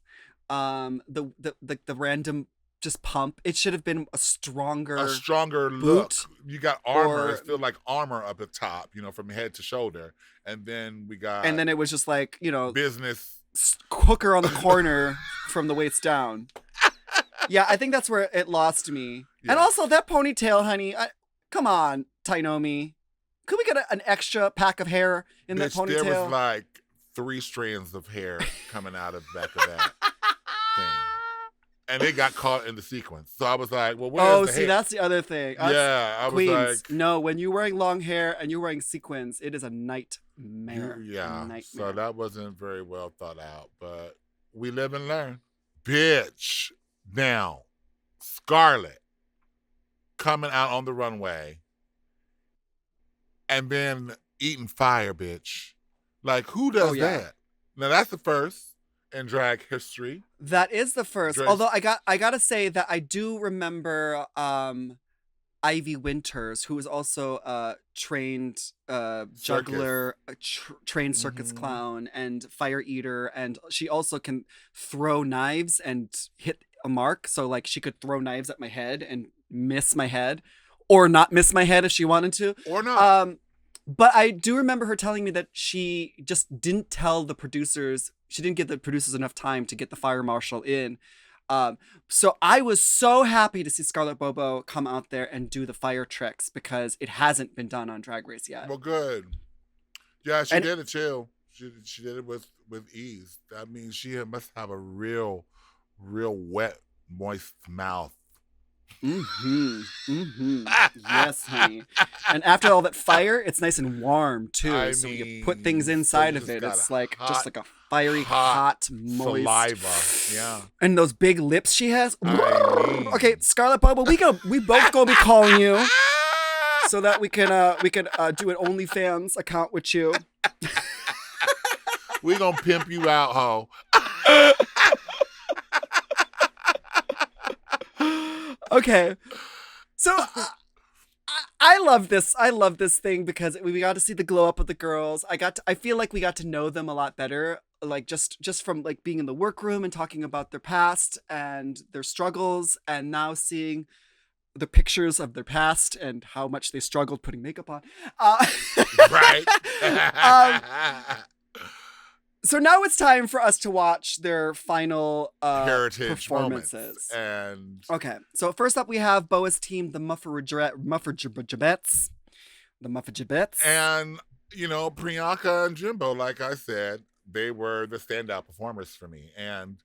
[SPEAKER 3] the random just pump. It should have been a stronger
[SPEAKER 2] look.
[SPEAKER 3] boot.
[SPEAKER 2] You got armor. It felt like armor up the top, from head to shoulder, and then
[SPEAKER 3] it was just like
[SPEAKER 2] business
[SPEAKER 3] hooker on the corner from the waist down. Yeah, I think that's where it lost me. Yeah. And also that ponytail, honey. Come on, Tainomi. Could we get an extra pack of hair in that ponytail?
[SPEAKER 2] There was like 3 strands of hair coming out of the back of that thing. And it got caught in the sequence. So I was like, well, where's the hair?
[SPEAKER 3] That's the other thing.
[SPEAKER 2] I
[SPEAKER 3] Queens,
[SPEAKER 2] was like...
[SPEAKER 3] No, when you're wearing long hair and you're wearing sequins, it is a nightmare.
[SPEAKER 2] Yeah,
[SPEAKER 3] a nightmare.
[SPEAKER 2] So that wasn't very well thought out. But we live and learn. Bitch. Now, Scarlett coming out on the runway and then eating fire, bitch. Like, who does that? Now, that's the first in drag history.
[SPEAKER 3] That is the first. Although I gotta say that I do remember Ivy Winters, who was also a trained juggler, trained circus clown, and fire eater, and she also can throw knives and hit a mark. So like she could throw knives at my head and miss my head, or not miss my head if she wanted to,
[SPEAKER 2] or not.
[SPEAKER 3] But I do remember her telling me that she just didn't tell the producers. She didn't give the producers enough time to get the fire marshal in. So I was so happy to see Scarlett Bobo come out there and do the fire tricks because it hasn't been done on Drag Race yet.
[SPEAKER 2] Well, good. Yeah, she did it too. She did it with ease. I mean, she must have a real wet, moist mouth.
[SPEAKER 3] Yes, honey. And after all that fire, it's nice and warm too. So you put things inside of it. It's like just like a fiery, hot, moist
[SPEAKER 2] saliva. Yeah.
[SPEAKER 3] And those big lips she has. Okay, Scarlett Bobo, we both gonna be calling you so that we can do an OnlyFans account with you.
[SPEAKER 2] We gonna pimp you out, ho.
[SPEAKER 3] Okay, so I love this. I love this thing because we got to see the glow up of the girls. I feel like we got to know them a lot better, like just from like being in the workroom and talking about their past and their struggles, and now seeing the pictures of their past and how much they struggled putting makeup on.
[SPEAKER 2] Right.
[SPEAKER 3] So now it's time for us to watch their final
[SPEAKER 2] Her-itage
[SPEAKER 3] performances.
[SPEAKER 2] Moments. And
[SPEAKER 3] okay, so first up we have Boa's team, the Mufferjabettes. The Mufferjabettes.
[SPEAKER 2] And, Priyanka and Jimbo, like I said, they were the standout performers for me. And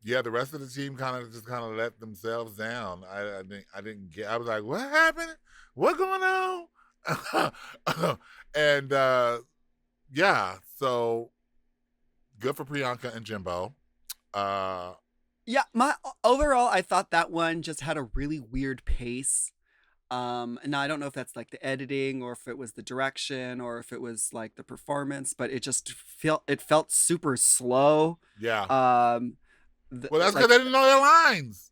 [SPEAKER 2] yeah, the rest of the team kind of let themselves down. I didn't get. I was like, what happened? What going on? And yeah, so good for Priyanka and Jimbo.
[SPEAKER 3] Yeah, my overall, I thought that one just had a really weird pace. And now I don't know if that's like the editing or if it was the direction or if it was like the performance, but it felt super slow.
[SPEAKER 2] Yeah.
[SPEAKER 3] Well,
[SPEAKER 2] that's because they didn't know their lines.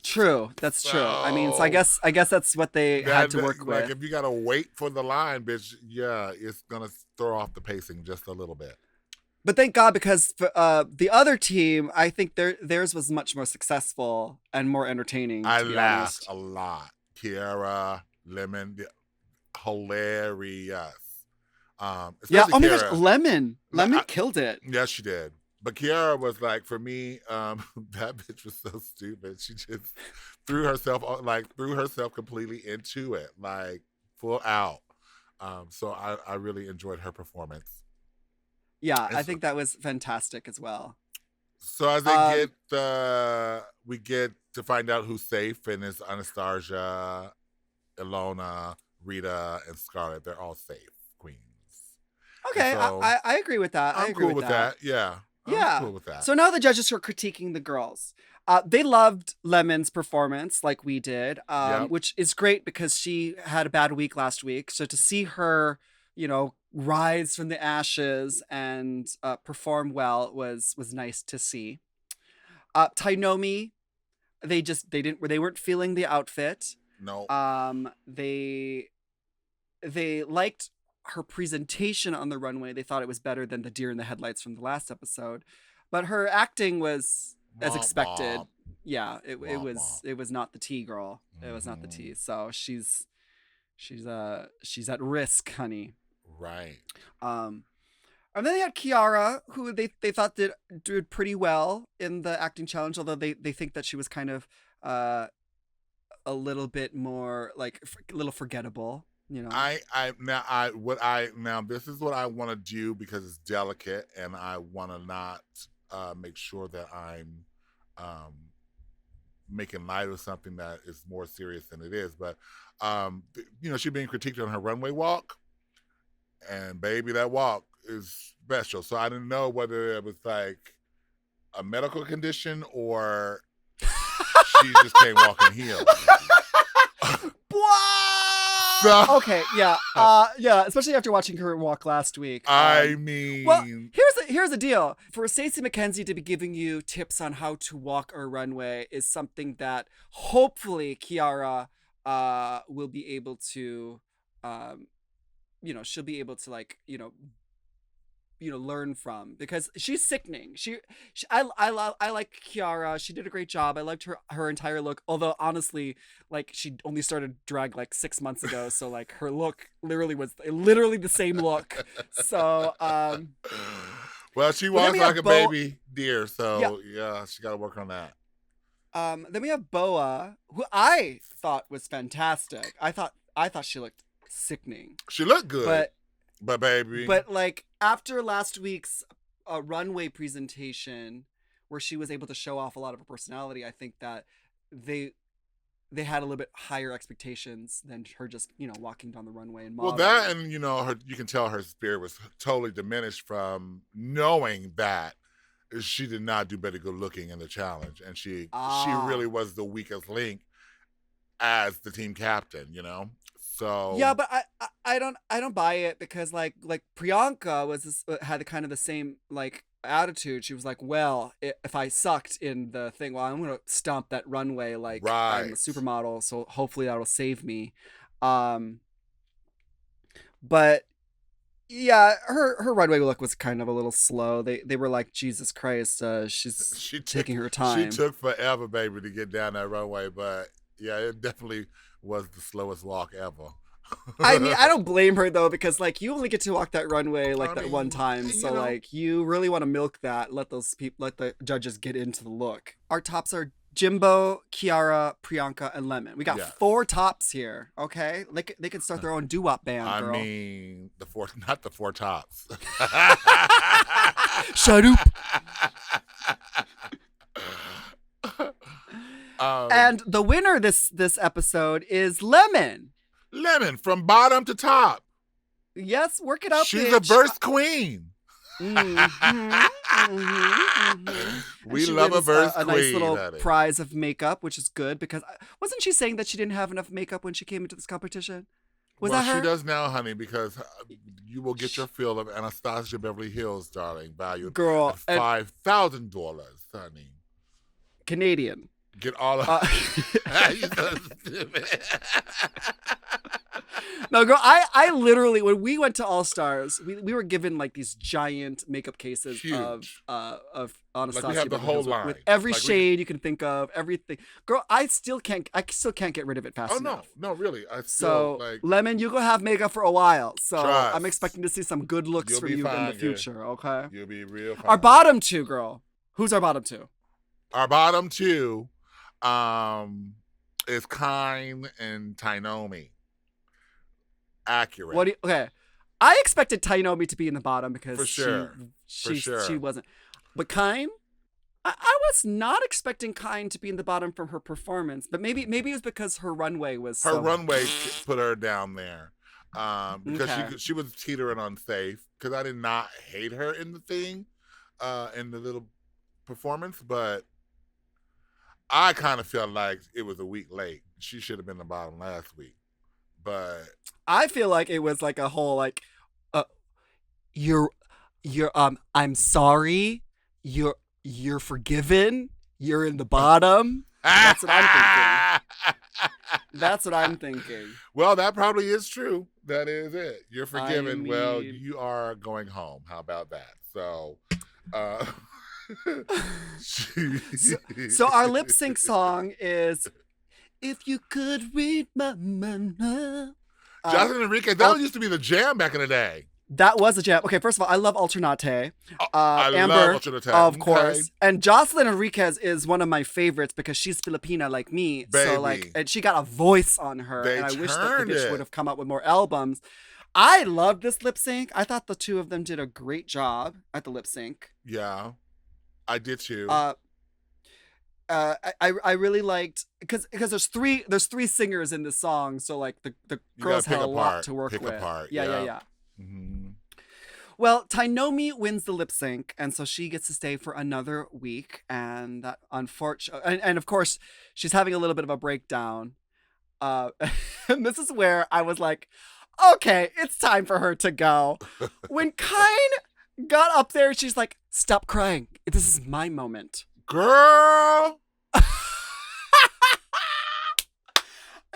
[SPEAKER 3] True, that's true. I mean, so I guess that's what they had to work with.
[SPEAKER 2] Like if you gotta wait for the line, bitch, yeah, it's gonna throw off the pacing just a little bit.
[SPEAKER 3] But thank God, because the other team, I think theirs was much more successful and more entertaining.
[SPEAKER 2] I
[SPEAKER 3] to be
[SPEAKER 2] laughed
[SPEAKER 3] honest.
[SPEAKER 2] a lot. Kiara, Lemon, hilarious.
[SPEAKER 3] Yeah. Oh my
[SPEAKER 2] Kiara.
[SPEAKER 3] gosh, Lemon killed it.
[SPEAKER 2] Yes, she did. But Kiara was like, for me, that bitch was so stupid. She just threw herself completely into it, like full out. So I really enjoyed her performance.
[SPEAKER 3] Yeah, I think that was fantastic as well.
[SPEAKER 2] So as we get to find out who's safe, and it's Anastasia, Ilona, Rita, and Scarlett. They're all safe queens.
[SPEAKER 3] Okay,
[SPEAKER 2] so,
[SPEAKER 3] I agree with that.
[SPEAKER 2] I'm cool with that. Yeah. I'm cool with that.
[SPEAKER 3] So now the judges are critiquing the girls. They loved Lemon's performance like we did, which is great because she had a bad week last week. So to see her, rise from the ashes and perform well was nice to see. Tainomi, they weren't feeling the outfit.
[SPEAKER 2] No.
[SPEAKER 3] They liked her presentation on the runway. They thought it was better than the deer in the headlights from the last episode, but her acting was as expected. Yeah, it was not the tea, girl. It was not the tea. So she's at risk, honey.
[SPEAKER 2] Right.
[SPEAKER 3] And then they had Kiara, who they thought did pretty well in the acting challenge, although they think that she was kind of a little bit more like a little forgettable.
[SPEAKER 2] Now this is what I want to do because it's delicate and I want to not make sure that I'm making light of something that is more serious than it is. But she's being critiqued on her runway walk, and baby, that walk is special. So I didn't know whether it was like a medical condition or she just can't walk in heels.
[SPEAKER 3] Okay, yeah, especially after watching her walk last week.
[SPEAKER 2] I mean,
[SPEAKER 3] well, here's the deal. For Stacey McKenzie to be giving you tips on how to walk a runway is something that hopefully Kiara will be able to, she'll be able to learn from, because she's sickening. I like Kiara. She did a great job. I liked her entire look. Although honestly, like, she only started drag like 6 months ago, so like her look literally was the same look. So
[SPEAKER 2] well, she walks like a baby deer, so yeah, she got to work on that.
[SPEAKER 3] Then we have Boa, who I thought was fantastic. I thought she looked sickening.
[SPEAKER 2] She looked good. But baby.
[SPEAKER 3] But like after last week's runway presentation, where she was able to show off a lot of her personality, I think that they had a little bit higher expectations than her just walking down the runway and modeling.
[SPEAKER 2] Well, that and you can tell her spirit was totally diminished from knowing that she did not do better good looking in the challenge, and she really was the weakest link as the team captain. So
[SPEAKER 3] yeah, but I don't buy it, because like Priyanka had kind of the same like attitude. She was like, well, if I sucked in the thing, well, I'm gonna stomp that runway like I'm a supermodel, so hopefully that'll save me. But yeah, her runway look was kind of a little slow. They were like, Jesus Christ, she's taking her time.
[SPEAKER 2] She took forever, baby, to get down that runway, but yeah, it definitely was the slowest walk ever.
[SPEAKER 3] I mean, I don't blame her though, because like you only get to walk that runway that one time, so like you really want to milk that. Let the judges get into the look. Our tops are Jimbo, Kiara, Priyanka, and Lemon. We got
[SPEAKER 2] Yes.
[SPEAKER 3] 4 tops here. Okay, they could start their own doo-wop band,
[SPEAKER 2] I
[SPEAKER 3] girl.
[SPEAKER 2] mean, not the 4 tops.
[SPEAKER 3] Shut up. And the winner this episode is Lemon.
[SPEAKER 2] Lemon from bottom to top.
[SPEAKER 3] Yes, work it out.
[SPEAKER 2] She's
[SPEAKER 3] bitch.
[SPEAKER 2] a verse queen. We
[SPEAKER 3] She
[SPEAKER 2] love a
[SPEAKER 3] wins
[SPEAKER 2] verse
[SPEAKER 3] a
[SPEAKER 2] queen.
[SPEAKER 3] nice little
[SPEAKER 2] honey.
[SPEAKER 3] prize of makeup, which is good because wasn't she saying that she didn't have enough makeup when she came into this competition? Was
[SPEAKER 2] well,
[SPEAKER 3] that her?
[SPEAKER 2] she does now, honey, because you will get your fill of Anastasia Beverly Hills, darling, valued
[SPEAKER 3] Girl,
[SPEAKER 2] at $5,000, honey.
[SPEAKER 3] Canadian.
[SPEAKER 2] Get all of you so stupid.
[SPEAKER 3] No, girl, I literally, when we went to All Stars, we were given like these giant makeup cases
[SPEAKER 2] Huge.
[SPEAKER 3] of Anastasia
[SPEAKER 2] Like we have the
[SPEAKER 3] Beverly
[SPEAKER 2] whole
[SPEAKER 3] Hills
[SPEAKER 2] line.
[SPEAKER 3] with every
[SPEAKER 2] Like
[SPEAKER 3] shade you can think of, everything. Girl, I still can't get rid of it fast
[SPEAKER 2] Oh,
[SPEAKER 3] enough.
[SPEAKER 2] no, really. I
[SPEAKER 3] So,
[SPEAKER 2] still, like,
[SPEAKER 3] Lemon, you go have makeup for a while. So
[SPEAKER 2] Trust.
[SPEAKER 3] I'm expecting to see some good looks
[SPEAKER 2] You'll
[SPEAKER 3] from
[SPEAKER 2] be
[SPEAKER 3] you in
[SPEAKER 2] fine,
[SPEAKER 3] the
[SPEAKER 2] girl.
[SPEAKER 3] future, okay?
[SPEAKER 2] you'll be real fine.
[SPEAKER 3] Our bottom 2, girl. Who's our bottom 2?
[SPEAKER 2] Our bottom 2 is Kine and Tainomi. Accurate.
[SPEAKER 3] Okay. I expected Tainomi to be in the bottom because
[SPEAKER 2] For sure.
[SPEAKER 3] she wasn't. But Kine, I was not expecting Kine to be in the bottom from her performance, but maybe it was because her runway was
[SPEAKER 2] Her
[SPEAKER 3] so...
[SPEAKER 2] runway put her down there because
[SPEAKER 3] Okay.
[SPEAKER 2] she was teetering unsafe. Because I did not hate her in the thing, in the little performance, but I kind of felt like it was a week late. She should have been the bottom last week, but
[SPEAKER 3] I feel like it was like a whole like, you're I'm sorry, you're forgiven, you're in the bottom. That's what I'm thinking. That's what I'm thinking.
[SPEAKER 2] Well, that probably is true. That is it. You're forgiven.
[SPEAKER 3] I
[SPEAKER 2] Well,
[SPEAKER 3] mean-
[SPEAKER 2] you are going home. How about that? So,
[SPEAKER 3] So our lip sync song is "If You Could Read My Mind."
[SPEAKER 2] Jocelyn Enriquez, that used to be the jam back in the day.
[SPEAKER 3] That was a jam. Okay, first of all, I love Alternate.
[SPEAKER 2] I
[SPEAKER 3] Amber,
[SPEAKER 2] love Alternate.
[SPEAKER 3] of
[SPEAKER 2] Okay.
[SPEAKER 3] course. And Jocelyn Enriquez is one of my favorites because she's Filipina like me.
[SPEAKER 2] Baby.
[SPEAKER 3] So like, and she got a voice on her.
[SPEAKER 2] They
[SPEAKER 3] and I wish that
[SPEAKER 2] turned
[SPEAKER 3] the bitch
[SPEAKER 2] it.
[SPEAKER 3] would have come out with more albums. I loved this lip sync. I thought the two of them did a great job at the lip sync.
[SPEAKER 2] Yeah, I did too.
[SPEAKER 3] I really liked because there's three singers in this song, so like the
[SPEAKER 2] You
[SPEAKER 3] girls
[SPEAKER 2] gotta
[SPEAKER 3] had
[SPEAKER 2] pick
[SPEAKER 3] a
[SPEAKER 2] a
[SPEAKER 3] lot
[SPEAKER 2] part,
[SPEAKER 3] to work
[SPEAKER 2] pick a
[SPEAKER 3] with.
[SPEAKER 2] part,
[SPEAKER 3] Yeah.
[SPEAKER 2] yeah. Mhm.
[SPEAKER 3] Well, Tainomi wins the lip sync, and so she gets to stay for another week. And that and of course, she's having a little bit of a breakdown. And this is where I was like, okay, it's time for her to go. When Kine got up there, she's like, stop crying. This is my moment.
[SPEAKER 2] Girl,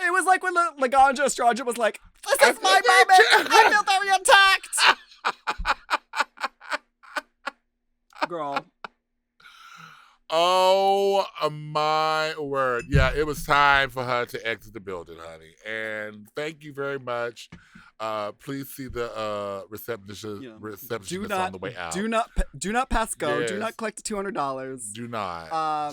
[SPEAKER 3] It was like when Laganja Estrada was like, this is my moment. I feel very attacked. Girl.
[SPEAKER 2] oh my word! Yeah, it was time for her to exit the building, honey. And thank you very much. Please see the receptionist on the way out.
[SPEAKER 3] Do not pass go.
[SPEAKER 2] Yes.
[SPEAKER 3] Do not collect the $200.
[SPEAKER 2] Do not.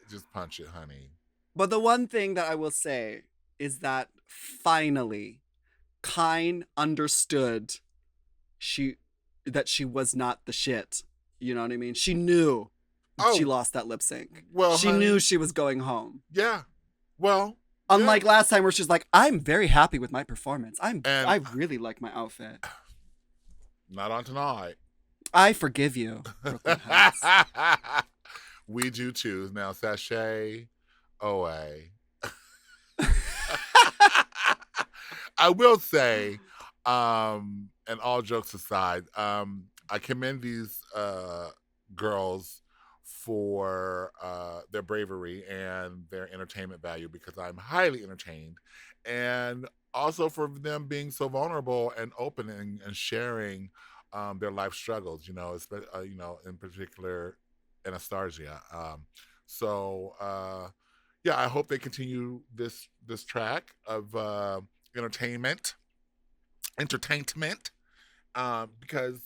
[SPEAKER 2] Just punch it, honey.
[SPEAKER 3] But the one thing that I will say is that finally, Kine understood that she was not the shit. You know what I mean? She knew she lost that lip sync.
[SPEAKER 2] Well,
[SPEAKER 3] she
[SPEAKER 2] honey,
[SPEAKER 3] knew she was going home.
[SPEAKER 2] Yeah. Well,
[SPEAKER 3] Unlike last time where she's like, I'm very happy with my performance.
[SPEAKER 2] And-
[SPEAKER 3] I really like my outfit.
[SPEAKER 2] not on tonight.
[SPEAKER 3] I forgive you, Brooklyn Heights.
[SPEAKER 2] We do too. Now, sashay away. I will say, and all jokes aside, I commend these girls for their bravery and their entertainment value because I'm highly entertained, and also for them being so vulnerable and open and sharing their life struggles. In particular, Anastasia. Yeah, I hope they continue this track of entertainment, because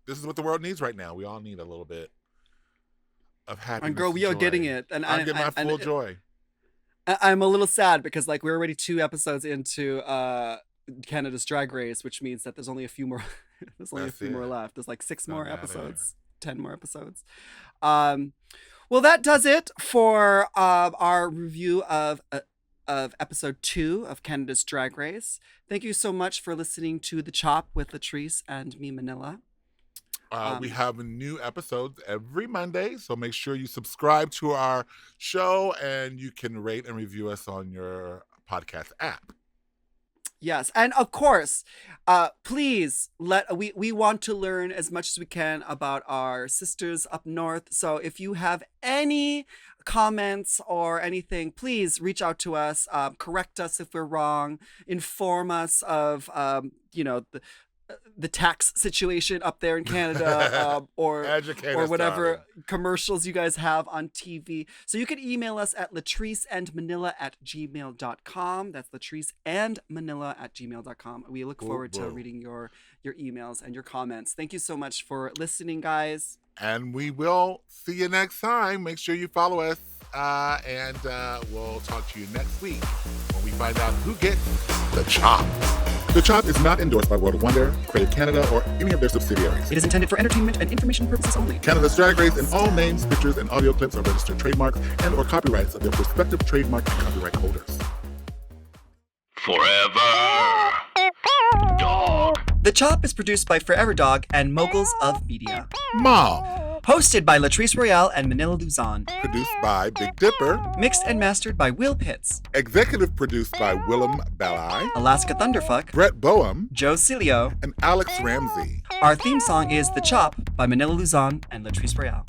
[SPEAKER 2] this is what the world needs right now. We all need a little bit of happiness.
[SPEAKER 3] And girl, we are
[SPEAKER 2] joy.
[SPEAKER 3] getting it. And
[SPEAKER 2] I'm getting my full joy.
[SPEAKER 3] I'm a little sad because like we're already 2 episodes into Canada's Drag Race, which means that there's only a few more. There's only a few more left. There's like 6 more episodes, 10 more episodes. Well, that does it for our review of episode 2 of Canada's Drag Race. Thank you so much for listening to The Chop with Latrice and me, Manila.
[SPEAKER 2] We have new episodes every Monday, so make sure you subscribe to our show and you can rate and review us on your podcast app.
[SPEAKER 3] Yes, and of course, please we want to learn as much as we can about our sisters up north. So if you have any comments or anything, please reach out to us, correct us if we're wrong, inform us of the tax situation up there in Canada, or whatever commercials you guys have on TV. So you can email us at latriceandmanila@gmail.com. That's latriceandmanila@gmail.com. We look forward to reading your emails and your comments. Thank you so much for listening, guys.
[SPEAKER 2] And we will see you next time. Make sure you follow us, and we'll talk to you next week when we find out who gets the chop. The Chop is not endorsed by World of Wonder, Creative Canada, or any of their subsidiaries.
[SPEAKER 3] It is intended for entertainment and information purposes only.
[SPEAKER 2] Canada's Drag Race and all names, pictures, and audio clips are registered trademarks and or copyrights of their respective trademark and copyright holders.
[SPEAKER 1] Forever Dog.
[SPEAKER 3] The Chop is produced by Forever Dog and Moguls of Media.
[SPEAKER 2] Ma.
[SPEAKER 3] Hosted by Latrice Royale and Manila Luzon.
[SPEAKER 2] Produced by Big Dipper.
[SPEAKER 3] Mixed and mastered by Will Pitts.
[SPEAKER 2] Executive produced by Willem Ballet.
[SPEAKER 3] Alaska Thunderfuck.
[SPEAKER 2] Brett Boehm.
[SPEAKER 3] Joe Cilio.
[SPEAKER 2] And Alex Ramsey.
[SPEAKER 3] Our theme song is The Chop by Manila Luzon and Latrice Royale.